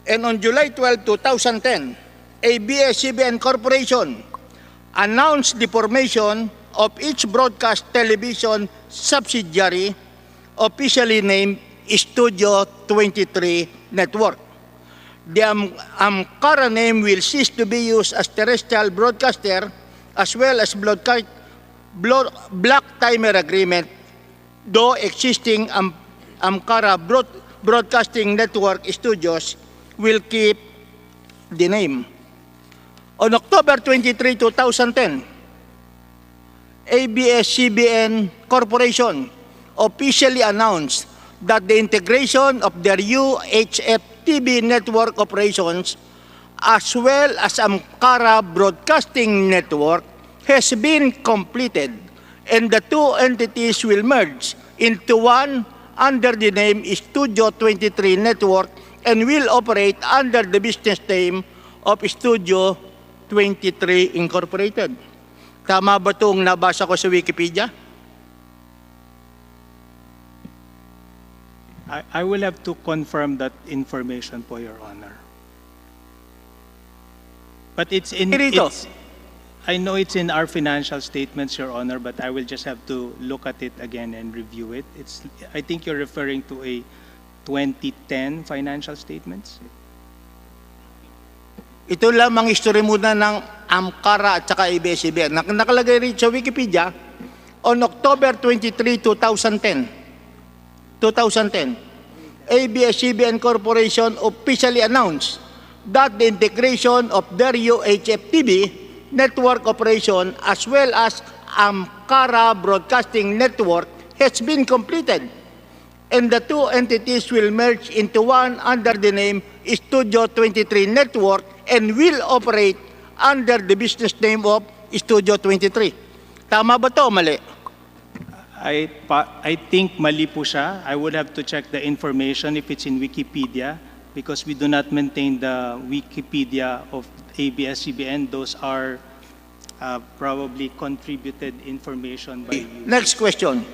And on July 12, 2010, ABS-CBN Corporation announced the formation of each broadcast television subsidiary, officially named Studio 23 Network. The Amcara name will cease to be used as terrestrial broadcaster as well as block timer agreement, though existing Amcara Broadcasting Network studios will keep the name. On October 23, 2010, ABS-CBN Corporation officially announced that the integration of their UHF TV network operations as well as Amcara Broadcasting Network has been completed and the two entities will merge into one under the name Studio 23 Network and will operate under the business name of Studio 23 Incorporated. Tama ba itong nabasa ko sa Wikipedia? I will have to confirm that information po, Your Honor. But I know it's in our financial statements, Your Honor, but I will just have to look at it again and review it. I think you're referring to a 2010 financial statements? Ito lamang history muna ng Amcara at saka ABS-CBN. Nakalagay rin sa Wikipedia, on October 23, 2010, ABS-CBN Corporation officially announced that the integration of their UHF TV network operation as well as Amcara Broadcasting Network has been completed, and the two entities will merge into one under the name Studio 23 Network and will operate under the business name of Studio 23. Tama ba to o mali? I think mali po siya. I would have to check the information if it's in Wikipedia because we do not maintain the Wikipedia of ABS-CBN. Those are probably contributed information by you. Next question.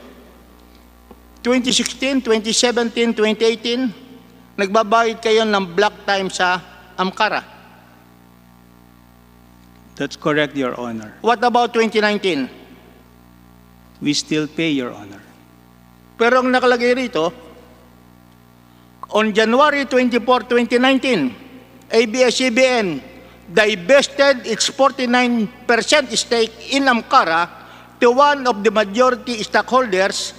2016, 2017, 2018, nagbabayad kayo ng block time sa Amcara. That's correct, Your Honor. What about 2019? We still pay, Your Honor. Pero ang nakalagay rito, on January 24, 2019, ABS-CBN divested its 49% stake in Amcara to one of the majority stockholders,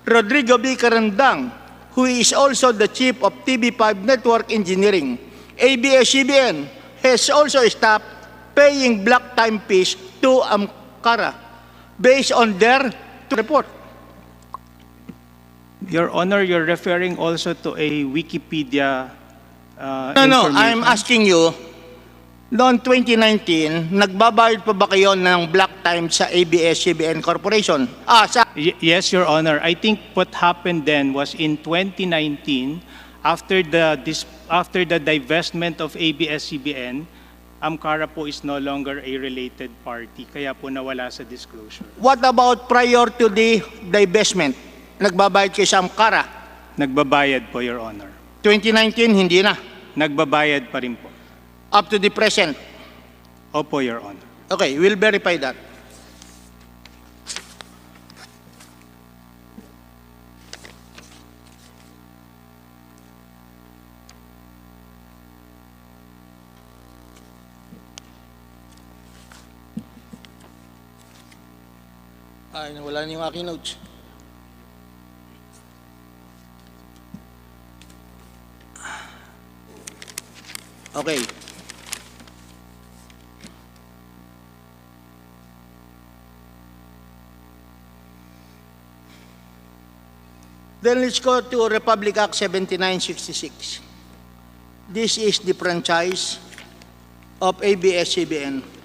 Rodrigo B. Carandang, who is also the chief of TV5 Network Engineering. ABS-CBN has also stopped paying block time fees to Amcara based on their report. Your Honor, you're referring also to a Wikipedia No, I'm asking you, Noong 2019, nagbabayad pa ba kayo ng black time sa ABS-CBN Corporation? Yes, Your Honor. I think what happened then was in 2019, after the divestment of ABS-CBN, Amcara po is no longer a related party, kaya po nawala sa disclosure. What about prior to the divestment? Nagbabayad kayo sa Amcara? Nagbabayad po, Your Honor. 2019, hindi na. Nagbabayad pa rin po. Up to the present? Opo, Your Honor. Okay, we'll verify that. Ay, nawala na yung aking notes. Okay. Then let's go to Republic Act 7966. This is the franchise of ABS-CBN.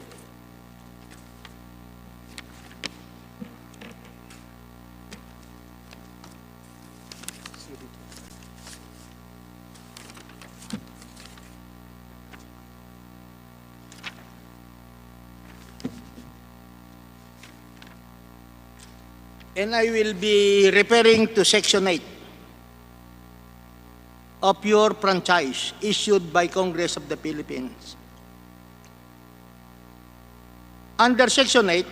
And I will be referring to Section 8 of your franchise issued by Congress of the Philippines. Under Section 8,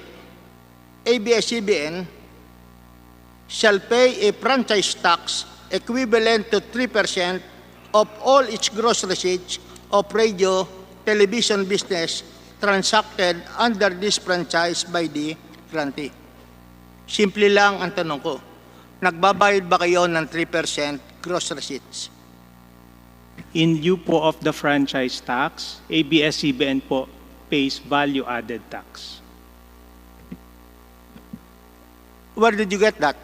ABS-CBN shall pay a franchise tax equivalent to 3% of all its gross receipts of radio, television business transacted under this franchise by the grantee. Simple lang ang tanong ko, nagbabayad ba kayo ng 3% gross receipts? In lieu po of the franchise tax, ABS-CBN po pays value-added tax. Where did you get that?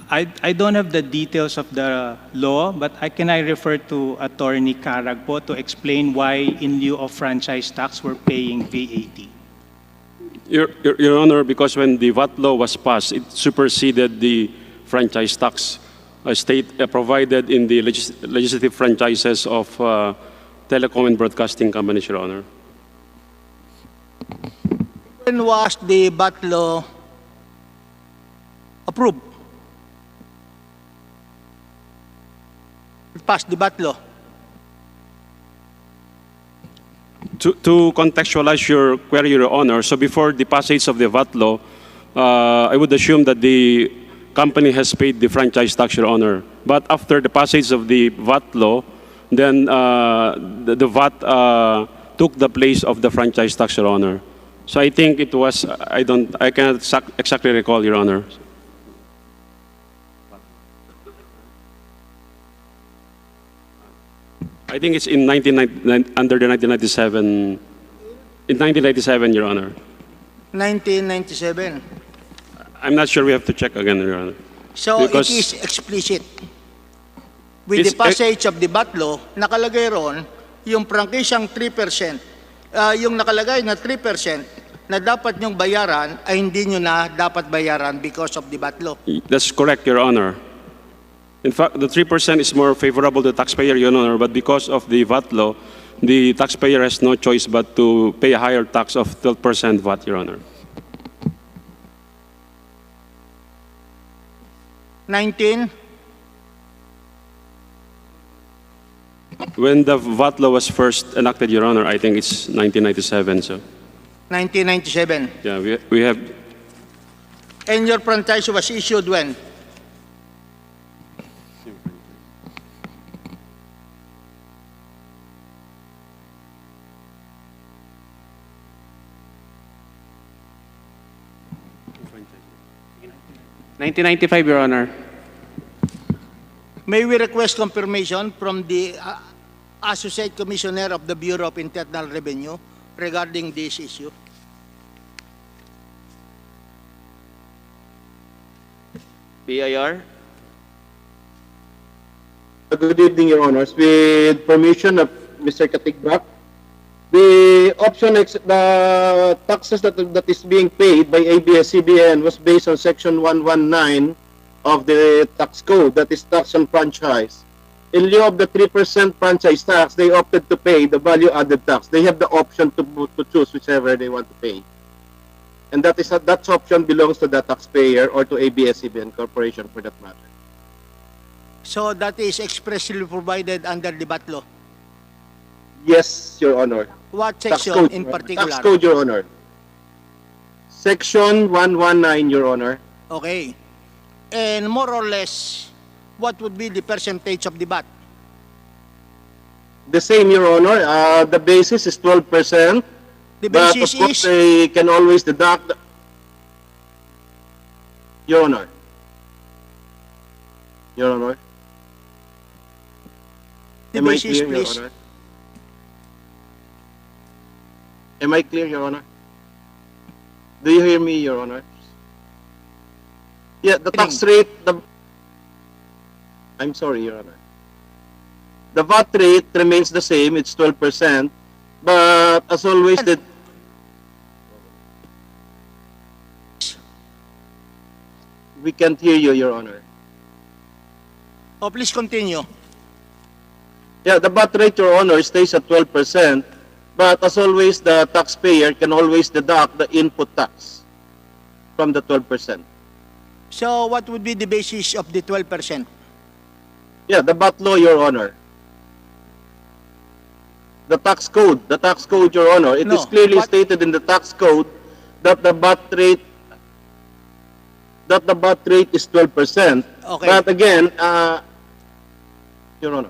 I don't have the details of the law, but I refer to Attorney Carag po to explain why in lieu of franchise tax we're paying VAT. Your Honor, because when the VAT law was passed, it superseded the franchise tax provided in the legislative franchises of telecom and broadcasting companies, Your Honor. When was the VAT law approved? It passed the VAT law. To contextualize your query, Your Honor, so before the passage of the VAT law, I would assume that the company has paid the franchise tax, Your Honor. But after the passage of the VAT law, then the VAT took the place of the franchise tax, Your Honor. So I think it was, I cannot exactly recall, Your Honor. I think it's in under the 1997, in 1997, Your Honor. 1997. I'm not sure, we have to check again, Your Honor. So it is explicit. With the passage of the VAT law, nakalagay ron yung prangkisang 3%, yung nakalagay na 3% na dapat nyong bayaran ay hindi nyo na dapat bayaran because of the VAT law. That's correct, Your Honor. In fact, the 3% is more favorable to the taxpayer, Your Honor, but because of the VAT law, the taxpayer has no choice but to pay a higher tax of 12% VAT, Your Honor. 19? When the VAT law was first enacted, Your Honor, I think it's 1997, so. 1997. Yeah, we have. And your franchise was issued when? $1995, Your Honor. May we request confirmation from the Associate Commissioner of the Bureau of Internal Revenue regarding this issue? BIR? Good evening, Your Honors. With permission of Mr. Katigbak, The the taxes that is being paid by ABS-CBN was based on Section 119 of the tax code, that is tax on franchise. In lieu of the 3% franchise tax, they opted to pay the value-added tax. They have the option to choose whichever they want to pay. And that option belongs to the taxpayer or to ABS-CBN Corporation for that matter. So that is expressly provided under the VAT law. Yes, Your Honor. What Tax section code, in particular? Tax code, Your Honor. Section 119, Your Honor. Okay. And more or less, what would be the percentage of the VAT? The same, Your Honor. The basis is 12%. The But basis of course, is? they can always deduct. Your Honor. Your Honor. The Am I basis, clear, Your please. Honor? Am I clear, Your Honor? Do you hear me, Your Honor? Yeah, the tax rate, I'm sorry, Your Honor. The VAT rate remains the same, it's 12%, but as always, we can't hear you, Your Honor. Oh, please continue. Yeah, the VAT rate, Your Honor, stays at 12%, but as always, the taxpayer can always deduct the input tax from the 12%. So what would be the basis of the 12%? Yeah, the VAT law, Your Honor. The tax code, Your Honor. It is clearly stated in the tax code that the VAT rate is 12%. Okay. But again, Your Honor.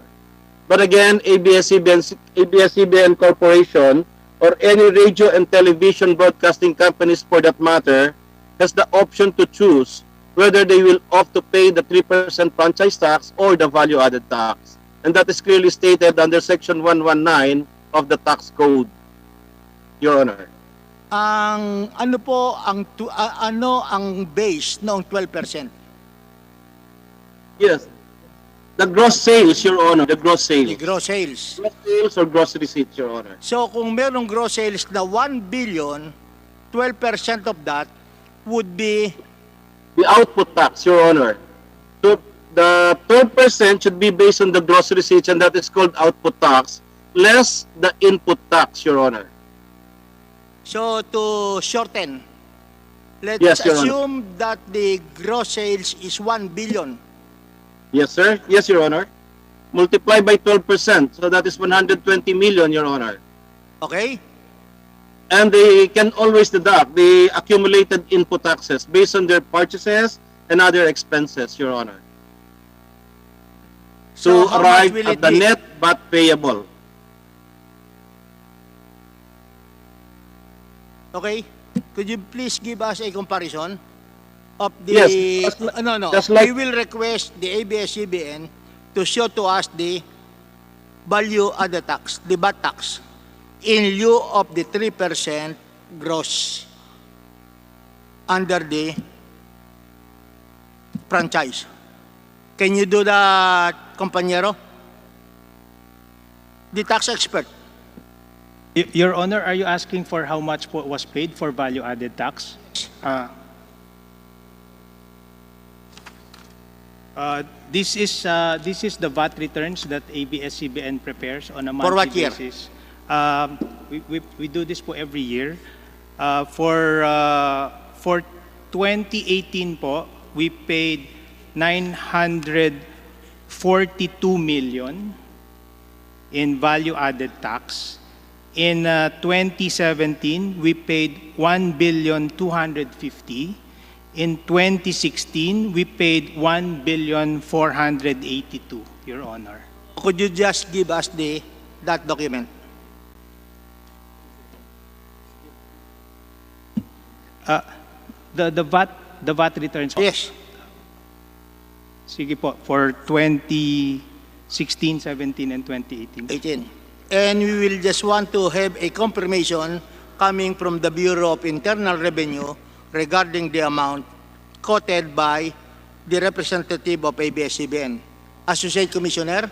But again, ABS-CBN Corporation or any radio and television broadcasting companies for that matter has the option to choose whether they will opt to pay the 3% franchise tax or the value-added tax. And that is clearly stated under Section 119 of the tax code, Your Honor. Ano po ang base ng 12%? Yes. The gross sales, Your Honor. The gross sales. The gross sales. Gross sales or gross receipts, Your Honor. So kung merong gross sales na 1 billion, 12% of that would be the output tax, Your Honor. So the 12% should be based on the gross receipts, and that is called output tax, less the input tax, Your Honor. So to shorten, let's Yes, Your Honor. assume that the gross sales is 1 billion. Yes, sir. Yes, Your Honor. Multiply by 12%, so that is 120 million, Your Honor. Okay? And they can always deduct the accumulated input taxes based on their purchases and other expenses, Your Honor. So To how arrive much will at it the be? net VAT payable. Okay? Could you please give us a comparison of the... Yes, just like- we will request the ABS-CBN to show to us the value-added tax, the VAT tax, in lieu of the 3% gross under the franchise. Can you do that, compañero? The tax expert. Your Honor, are you asking for how much was paid for value-added tax? This is the VAT returns that ABS-CBN prepares on a monthly For what year? basis. We do this po every year. For 2018 po, we paid 942 million in value-added tax. In 2017, we paid 1,250,000,000. In 2016, we paid 1,482,000,000, Your Honor. Could you just give us that document? The VAT returns. Yes. Sige po, for 2016, 17, and 2018. 18. And we will just want to have a confirmation coming from the Bureau of Internal Revenue regarding the amount quoted by the representative of ABS-CBN. Associate Commissioner?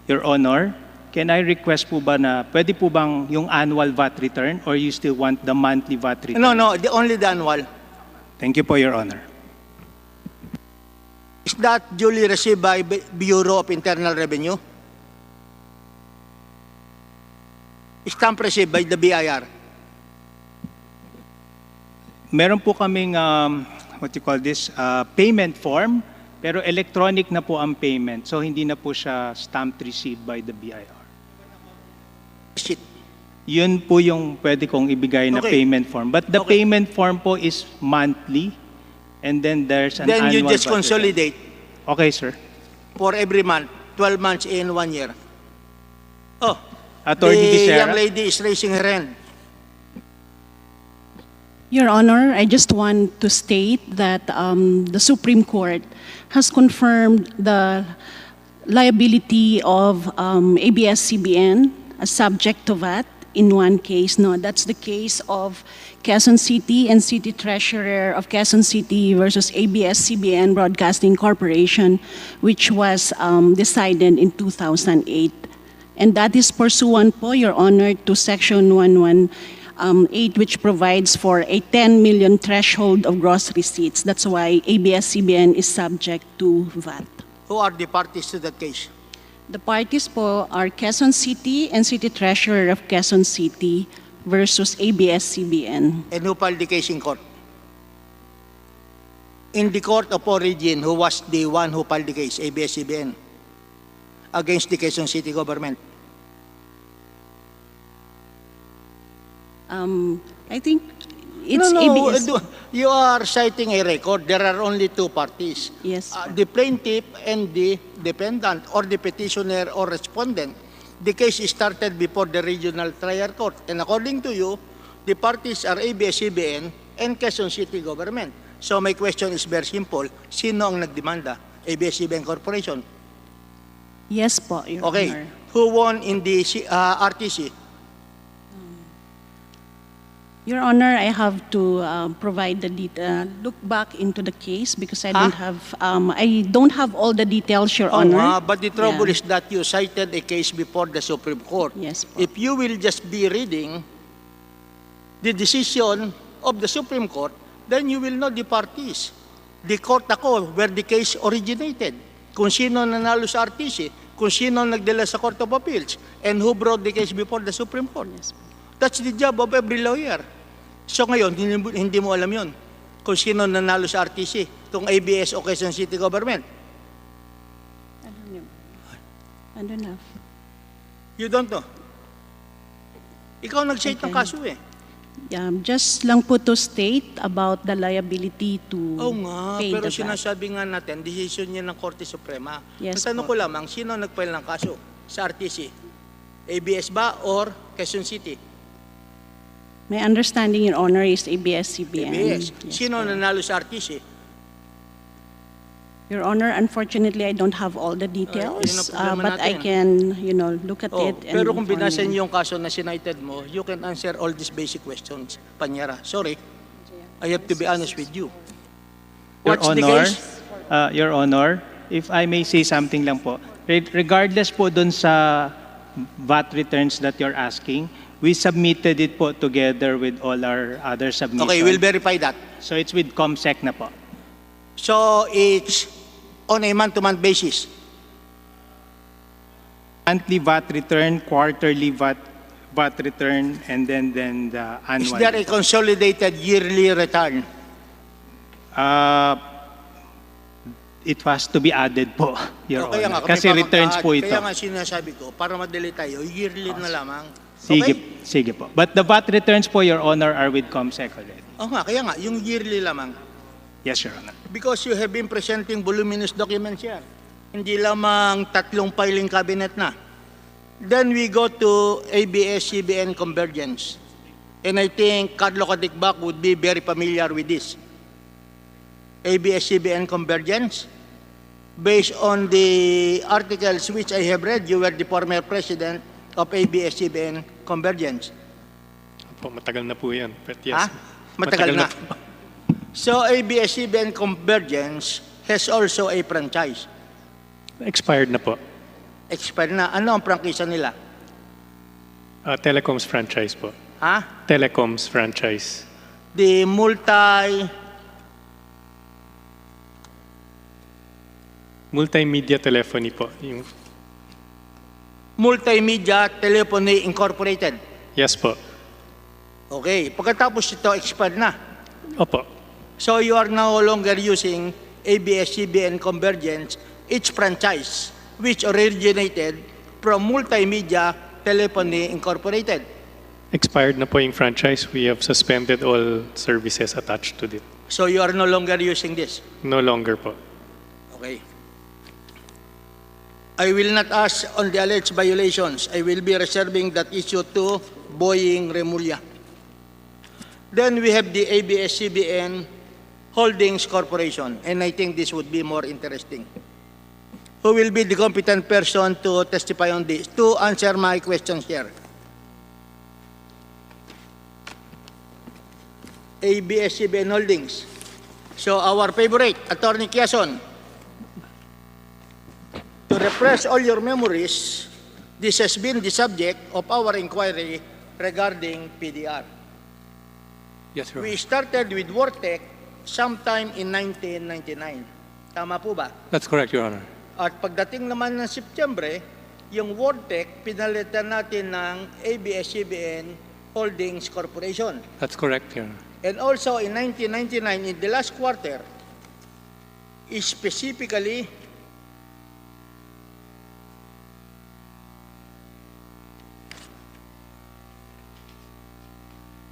Your Honor, can I request po ba na pwede po bang yung annual VAT return or you still want the monthly VAT return? No, only the annual. Thank you po, Your Honor. Is that duly received by Bureau of Internal Revenue? Stamp received by the BIR? Meron po kaming, what you call this, payment form, pero electronic na po ang payment. So hindi na po siya stamped received by the BIR. Shit. Yun po yung pwede kong ibigay na payment form. But the payment form po is monthly, and then there's an annual. Then you just budget. consolidate. Okay, sir. For every month, 12 months in 1 year. Oh, Attorney the Bisera. young lady is raising her hand. Your Honor, I just want to state that the Supreme Court has confirmed the liability of ABS-CBN as subject to VAT in one case. No, that's the case of Quezon City and City Treasurer of Quezon City versus ABS-CBN Broadcasting Corporation, which was decided in 2008. And that is pursuant po, Your Honor, to Section 118, which provides for a 10 million threshold of gross receipts. That's why ABS-CBN is subject to VAT. Who are the parties to that case? The parties po are Quezon City and City Treasurer of Quezon City versus ABS-CBN. And who filed the case in court? In the court of origin, who was the one who filed the case, ABS-CBN, against the Quezon City government? I think it's no, ABS. You are citing a record. There are only two parties. Yes. The plaintiff and the defendant, or the petitioner or respondent. The case is started before the regional trial court. And according to you, the parties are ABS-CBN and Quezon City government. So my question is very simple. Sino ang nagdemanda? ABS-CBN Corporation. Yes po, Your Okay. Honor. Who won in the RTC? Your Honor, I have to provide the detail, look back into the case because I don't have all the details, Your Honor. But the trouble is that you cited a case before the Supreme Court. Yes po. If you will just be reading the decision of the Supreme Court, then you will know the parties. The court ako, where the case originated. Kung sino nanalo sa RTC, kung sino nagdala sa Court of Appeals, and who brought the case before the Supreme Court. Yes po. That's the job of every lawyer. So ngayon, hindi mo alam yun. Kung sino nanalo sa RTC, kung ABS o Quezon City government. I don't know. You don't know? Ikaw nag-cite ng kaso eh. Just lang po to state about the liability to pay pero the VAT. sinasabi nga natin, decision niya ng Korte Suprema. Yes Ang tanong ko lamang, sino nag-file ng kaso sa RTC? ABS ba or Quezon City? My understanding, Your Honor, is ABS-CBN. ABS. Yes Sino po. nanalo sa RTC? Your Honor, unfortunately, I don't have all the details, yun ang problema but I natin. can, look at it. And Pero kung inform binasa you. niyo yung kaso na sinited mo, you can answer all these basic questions. Panyara, sorry. I have to be honest with you. What's the case? Your Honor, if I may say something lang po, regardless po dun sa VAT returns that you're asking, we submitted it po together with all our other submissions. Okay, we'll verify that. So it's with COMSEC na po. So it's on a month-to-month basis. Monthly VAT return, quarterly VAT return, and then the Is annual. there a consolidated yearly return? It has to be added po, Your Kaya Honor. nga, Kasi returns po ito. Kaya nga sinasabi ko, para madali tayo, yearly na lamang. Sige po. But the VAT returns po, Your Honor, are with COMSEC already. Kaya nga, yung yearly lamang. Yes, Your Honor. Because you have been presenting voluminous documents here. Hindi lamang 3 filing cabinet na. Then we go to ABS-CBN convergence. And I think Carlo Kadikbak would be very familiar with this. ABS-CBN convergence. Based on the articles which I have read, you were the former president of ABS-CBN convergence. Po, matagal na po yan. But yes, Matagal na. po. So ABS-CBN convergence has also a franchise. Expired na po. Expired na. Ano ang prangkisa nila? Telecoms franchise po. Ha? Telecoms franchise. The Multimedia telephony po. Yung, Multimedia Telephony Incorporated. yes po. Okay. Pagkatapos ito, expired na. Opo. So you are no longer using ABS-CBN Convergence, its franchise, which originated from Multimedia Telephony Incorporated. Expired na po yung franchise. We have suspended all services attached to it. So you are no longer using this. No longer po. Okay. I will not ask on the alleged violations. I will be reserving that issue to Boeing Remulla. Then we have the ABS-CBN Holdings Corporation, and I think this would be more interesting. Who will be the competent person to testify on this, to answer my questions here? ABS-CBN Holdings. So our favorite, Attorney Quezon. To refresh all your memories, this has been the subject of our inquiry regarding PDR. Yes, Your Honor. We started with Vortec sometime in 1999. Tama po ba? That's correct, Your Honor. At pagdating naman ng Setyembre, yung Vortec pinalitan natin ng ABS-CBN Holdings Corporation. That's correct, Your Honor. And also in 1999, in the last quarter, specifically,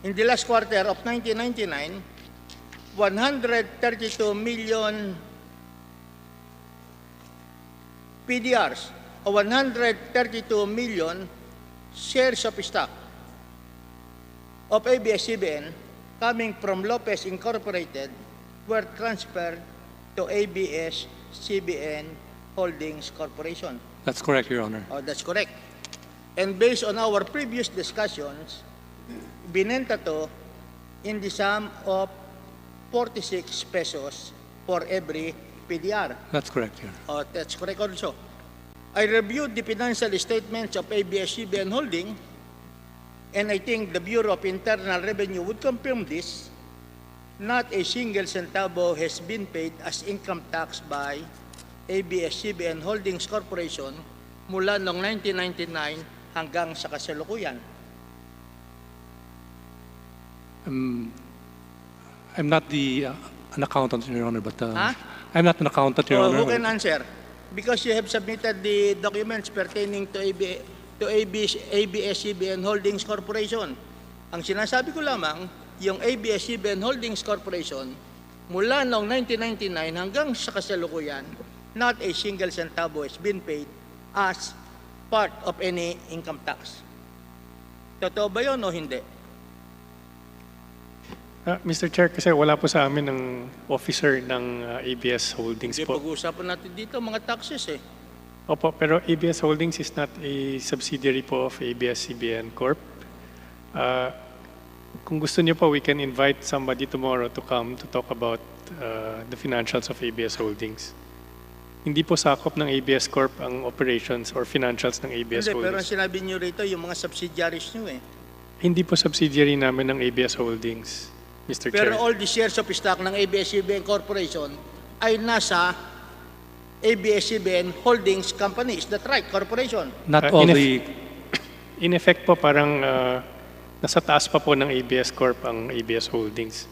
in the last quarter of 1999, 132 million PDRs, or 132 million shares of stock of ABS-CBN coming from Lopez Incorporated were transferred to ABS-CBN Holdings Corporation. That's correct, Your Honor. Oh, that's correct. And based on our previous discussions, binenta to in the sum of 46 pesos for every PDR. That's correct, Your Honor. Oh, that's correct also. I reviewed the financial statements of ABS-CBN Holding, and I think the Bureau of Internal Revenue would confirm this. Not a single centavo has been paid as income tax by ABS-CBN Holdings Corporation mula noong 1999 hanggang sa kasalukuyan. I'm not an accountant, Your Honor, but I'm not an accountant, Your Honor. Who can answer? Because you have submitted the documents pertaining to ABS-CBN Holdings Corporation. Ang sinasabi ko lamang, yung ABS-CBN Holdings Corporation, mula noong 1999 hanggang sa kasalukuyan, not a single centavo has been paid as part of any income tax. Totoo ba yun o hindi? Mr. Chair, kasi wala po sa amin ng officer ng ABS Holdings Hindi, po. pag-uusapan natin dito mga taxes eh. Opo, pero ABS Holdings is not a subsidiary po of ABS-CBN Corp. Kung gusto niyo po, we can invite somebody tomorrow to come to talk about the financials of ABS Holdings. Hindi po sakop ng ABS Corp ang operations or financials ng ABS Hindi, pero ang Holdings. sinabi niyo rito, yung mga subsidiaries niyo eh. Hindi po subsidiary namin ng ABS Holdings, Mr. Pero Chair. all the shares of stock ng ABS-CBN Corporation ay nasa ABS-CBN Holdings Company. Is that right? Corporation? Not all In effect po, parang nasa taas pa po ng ABS Corp ang ABS Holdings.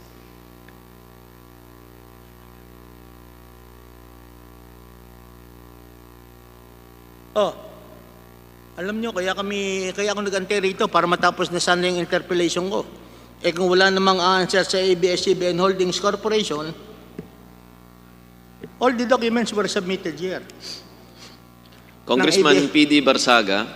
Oh, alam nyo, kaya ako nag-ante rito para matapos na sana yung interpellation ko. Eh kung wala namang answer sa ABS-CBN Holdings Corporation, all the documents were submitted here. Congressman PD Barsaga,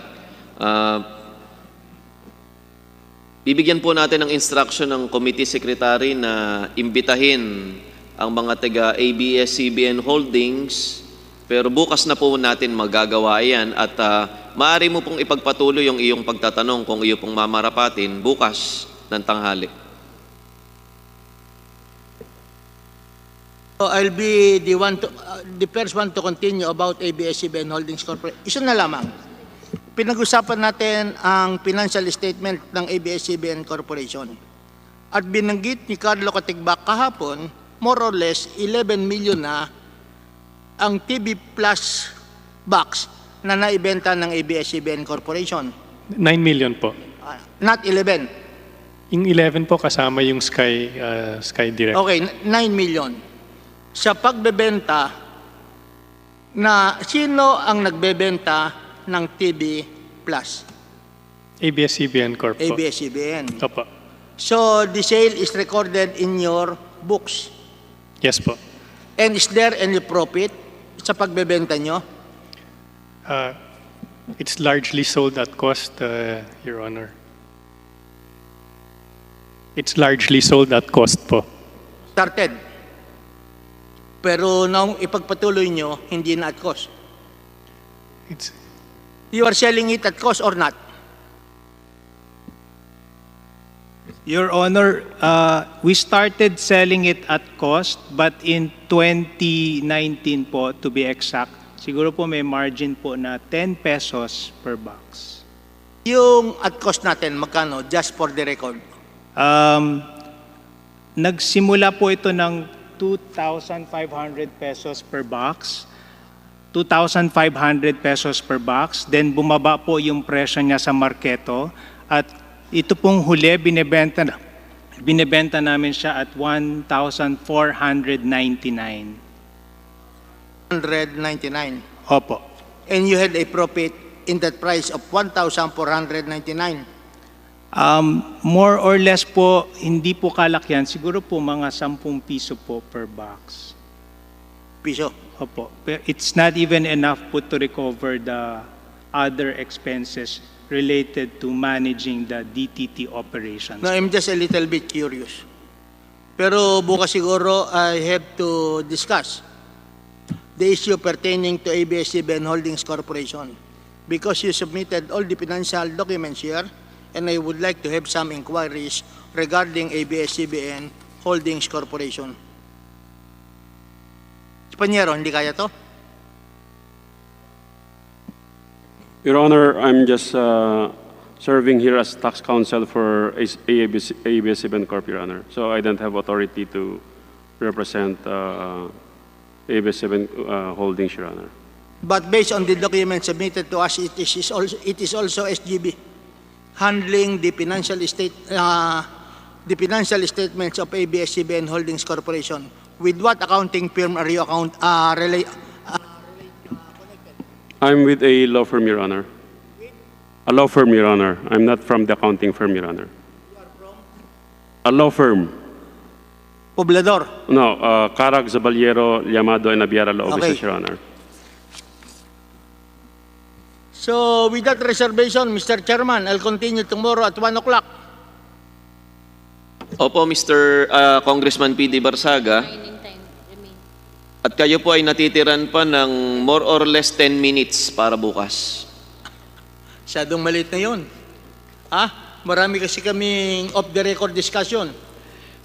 bibigyan po natin ng instruction ng committee secretary na imbitahin ang mga taga ABS-CBN Holdings, pero bukas na po natin magagawa yan at maaari mo pong ipagpatuloy yung iyong pagtatanong kung iyo pong mamarapatin bukas ng tanghali. So I'll be the first one to continue about ABS-CBN Holdings Corporation. Isa na lamang. pinag-usapan natin ang financial statement ng ABS-CBN Corporation. At binanggit ni Carlo Katigbak kahapon, more or less 11 million na ang TV Plus box na naibenta ng ABS-CBN Corporation. 9 million po. Not 11. Yung 11 po kasama yung Sky Direct. Okay, 9 million. Sa pagbebenta, na sino ang nagbebenta ng TV Plus? ABS-CBN Corp po. ABS-CBN. Opo. So, the sale is recorded in your books. Yes po. And is there any profit sa pagbebenta nyo? It's largely sold at cost, Your Honor. It's largely sold at cost po. Started. Pero nung ipagpatuloy nyo, hindi na at cost. You are selling it at cost or not? Your Honor, we started selling it at cost, but in 2019 po, to be exact, siguro po may margin po na 10 pesos per box. Yung at cost natin, magkano? Just for the record. Nagsimula po ito ng 2,500 pesos per box. 2,500 pesos per box. Then bumaba po yung presyo niya sa marketo. At ito pong huli, binibenta namin siya at 1,499. 199. Opo. And you had a profit in that price of 1,499. More or less po, hindi po kalakyan. Siguro po mga 10 piso po per box. Piso? Opo. It's not even enough po to recover the other expenses related to managing the DTT operations. No, I'm just a little bit curious. Pero bukas siguro I have to discuss the issue pertaining to ABS-CBN Holdings Corporation because you submitted all the financial documents here and I would like to have some inquiries regarding ABS-CBN Holdings Corporation. Espanyero, hindi kaya to? Your Honor, I'm just serving here as tax counsel for ABS-CBN Corp, Your Honor. So I don't have authority to represent ABS-CBN Holdings, Your Honor. But based on the documents submitted to us, it is also SGB handling the financial statements of ABS-CBN Holdings Corporation. With what accounting firm are you I'm with a law firm, Your Honor. A law firm, Your Honor. I'm not from the accounting firm, Your Honor. You are from? A law firm. Poblador? No, Carag, Zaballero, Llamado, and Abiara Law Offices, Okay. Your Honor. So with that reservation, Mr. Chairman, I'll continue tomorrow at 1 o'clock. Opo, Mr. Congressman P.D. Barsaga. At kayo po ay natitiran pa ng more or less 10 minutes para bukas. Masyadong maliit na yun. Marami kasi kaming off-the-record discussion.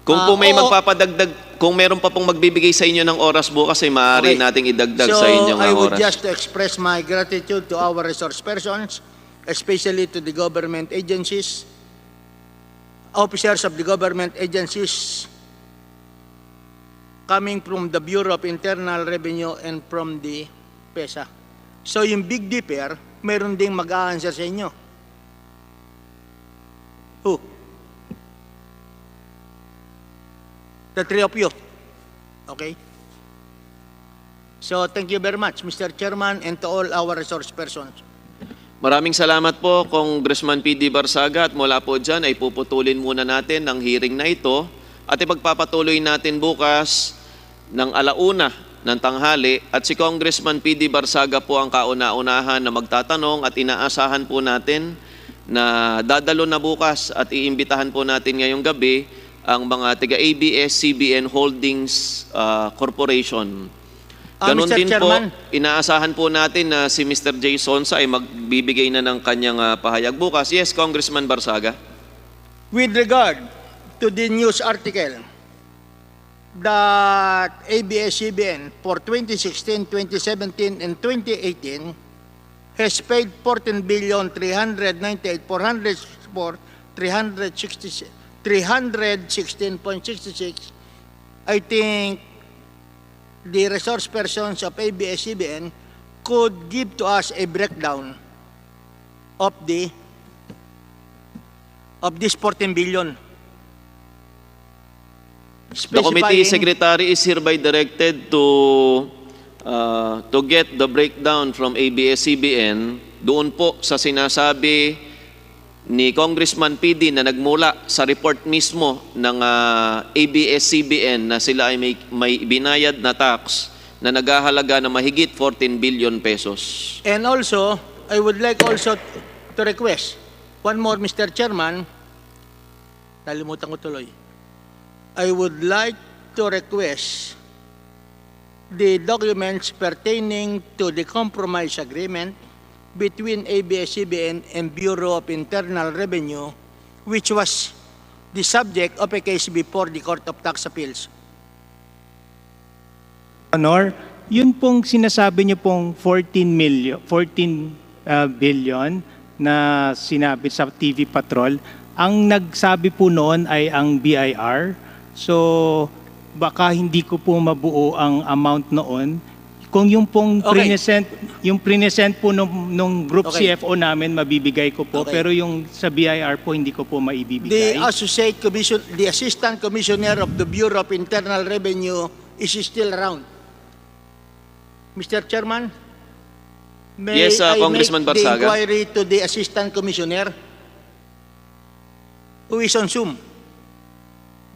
Kung po may magpapadagdag, kung meron pa pong magbibigay sa inyo ng oras bukas, ay maaari nating idagdag sa inyong So I would oras. just express my gratitude to our resource persons, especially to the government agencies, officers of the government agencies, coming from the Bureau of Internal Revenue and from the PESA. So yung Big Dipper, meron ding mag-a-answer sa inyo. Who? The three of you. Okay? So thank you very much, Mr. Chairman, and to all our resource persons. Maraming salamat po, Congressman P.D. Barsaga. At mula po dyan ay puputulin muna natin ang hearing na ito at ipagpapatuloy natin bukas ng 1:00 ng tanghali. At si Congressman P.D. Barsaga po ang kauna-unahan na magtatanong at inaasahan po natin na dadalo na bukas at iimbitahan po natin ngayong gabi ang mga taga-ABS-CBN Holdings Corporation. Ganon Mr. din Chairman. po, inaasahan po natin na si Mr. J. Sonsa ay magbibigay na ng kanyang pahayag bukas. Yes, Congressman Barsaga. With regard to the news article that ABS-CBN for 2016, 2017, and 2018 has paid 14,398,464,316.66. I think the resource persons of ABS-CBN could give to us a breakdown of this 14 billion. The committee secretary is hereby directed to get the breakdown from ABS-CBN doon po sa sinasabi ni Congressman PD na nagmula sa report mismo ng ABS-CBN na sila ay may binayad na tax na naghahalaga na mahigit 14 billion pesos. And also, I would like also to request one more, Mr. Chairman. Nalimutan ko tuloy. I would like to request the documents pertaining to the compromise agreement between ABS-CBN and Bureau of Internal Revenue, which was the subject of a case before the Court of Tax Appeals. Honor, yun pong sinasabi niyo pong 14 billion na sinabi sa TV Patrol, ang nagsabi po noon ay ang BIR. So, baka hindi ko po mabuo ang amount noon. Kung yung pong present po nung group CFO namin, mabibigay ko po. Pero yung sa BIR po, hindi ko po maibibigay. The Assistant Commissioner of the Bureau of Internal Revenue is still around. Mr. Chairman, may yes, I Congressman make the Barsaga. inquiry to the Assistant Commissioner who is on Zoom?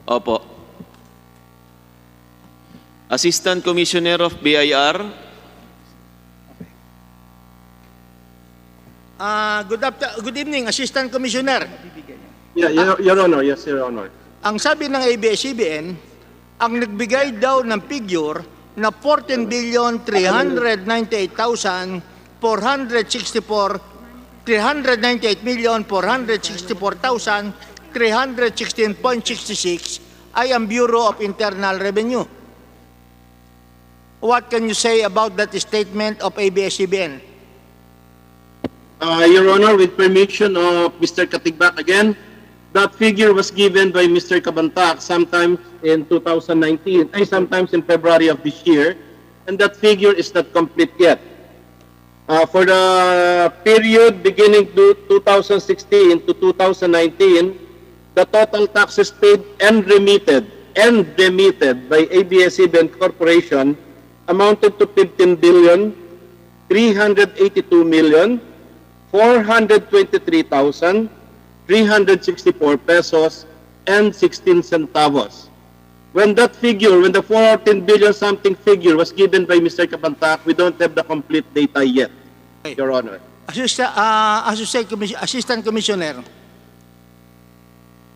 Opo. Assistant Commissioner of BIR. Good evening, Assistant Commissioner. Yeah, Your Honor. Yes, Your Honor. Ang sabi ng ABS-CBN, ang nagbigay daw ng figure na 398,464,316.66 ay ang Bureau of Internal Revenue. What can you say about that statement of ABS-CBN? Your Honor, with permission of Mr. Katigbak again, that figure was given by Mr. Kabantak sometime in 2019, sometimes in February of this year, and that figure is not complete yet. For the period beginning 2016 to 2019, the total taxes paid and remitted by ABS-CBN Corporation amounted to 15,382,423,364 pesos and 16 centavos. When the 14 billion something figure was given by Mr. Kabantak, we don't have the complete data yet, Your Honor. Assistant Commissioner,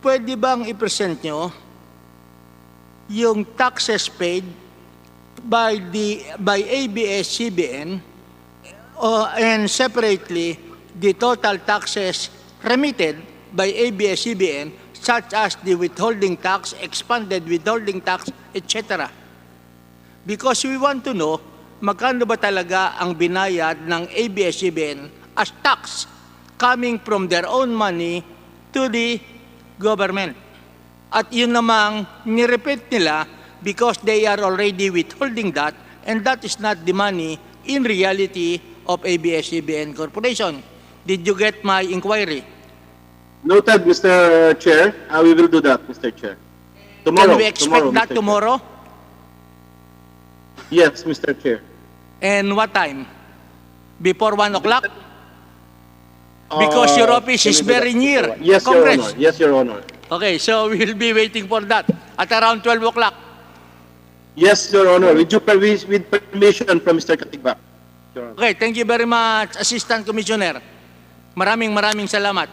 pwede bang i-present nyo yung taxes paid by ABS-CBN and separately the total taxes remitted by ABS-CBN, such as the withholding tax, expanded withholding tax, etc. Because we want to know magkano ba talaga ang binayad ng ABS-CBN as tax coming from their own money to the government. At yun namang nirepeat nila because they are already withholding that, and that is not the money in reality of ABS-CBN Corporation. Did you get my inquiry? Noted, Mr. Chair. We will do that, Mr. Chair. Tomorrow. Can we expect that tomorrow? Yes, Mr. Chair. And what time? Before 1 o'clock? Because your office is very near Yes, Congress. Your Honor. Yes, Your Honor. Okay, so we will be waiting for that at around 12 o'clock. Yes, Your Honor. With permission from Mr. Katigbak. Okay, thank you very much, Assistant Commissioner. Maraming salamat.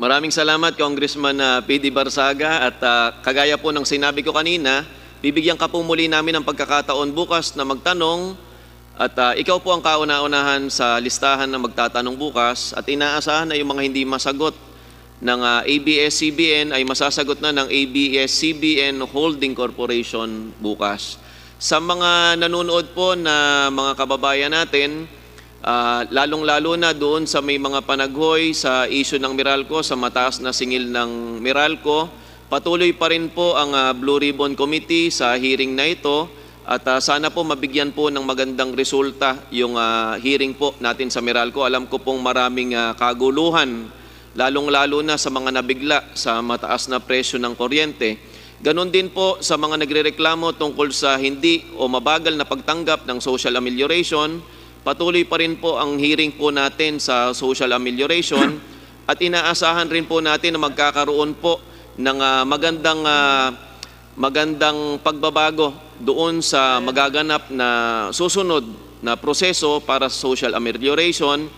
Maraming salamat, Congressman PD Barsaga. At kagaya po ng sinabi ko kanina, bibigyan ka po muli namin ng pagkakataon bukas na magtanong. At ikaw po ang kauna-unahan sa listahan na magtatanong bukas. At inaasahan na yung mga hindi masagot ng ABS-CBN ay masasagot na ng ABS-CBN Holding Corporation bukas. Sa mga nanonood po na mga kababayan natin, lalong-lalo na doon sa may mga panaghoy sa issue ng Meralco, sa mataas na singil ng Meralco. Patuloy pa rin po ang Blue Ribbon Committee sa hearing na ito at sana po mabigyan po ng magandang resulta yung hearing po natin sa Meralco. Alam ko pong maraming kaguluhan, lalong-lalo na sa mga nabigla sa mataas na presyo ng kuryente. Ganon din po sa mga nagrereklamo tungkol sa hindi o mabagal na pagtanggap ng social amelioration. Patuloy pa rin po ang hearing po natin sa social amelioration at inaasahan rin po natin na magkakaroon po ng magandang pagbabago doon sa magaganap na susunod na proseso para sa social amelioration.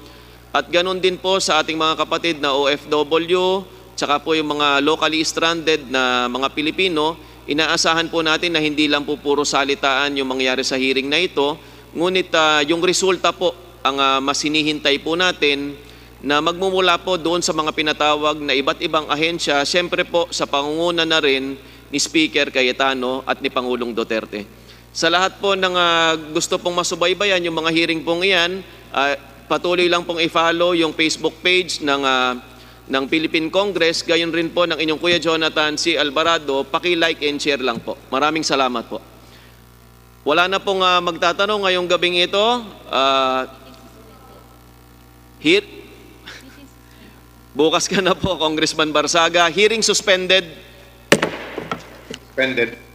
At ganun din po sa ating mga kapatid na OFW, tsaka po yung mga locally stranded na mga Pilipino, inaasahan po natin na hindi lang po puro salitaan yung mangyari sa hearing na ito, ngunit yung resulta po ang mas hinihintay po natin na magmumula po doon sa mga pinatawag na iba't ibang ahensya, siyempre po sa pangunguna na rin ni Speaker Cayetano at ni Pangulong Duterte. Sa lahat po ng gusto pong masubaybayan yung mga hearing pong iyan, patuloy lang pong i-follow yung Facebook page ng Philippine Congress, gayon rin po ng inyong Kuya Jonathan C. Alvarado. Paki-like and share lang po. Maraming salamat po. Wala na pong magtatanong ngayong gabing ito. Bukas ka na po, Congressman Barsaga. Hearing suspended. Suspended.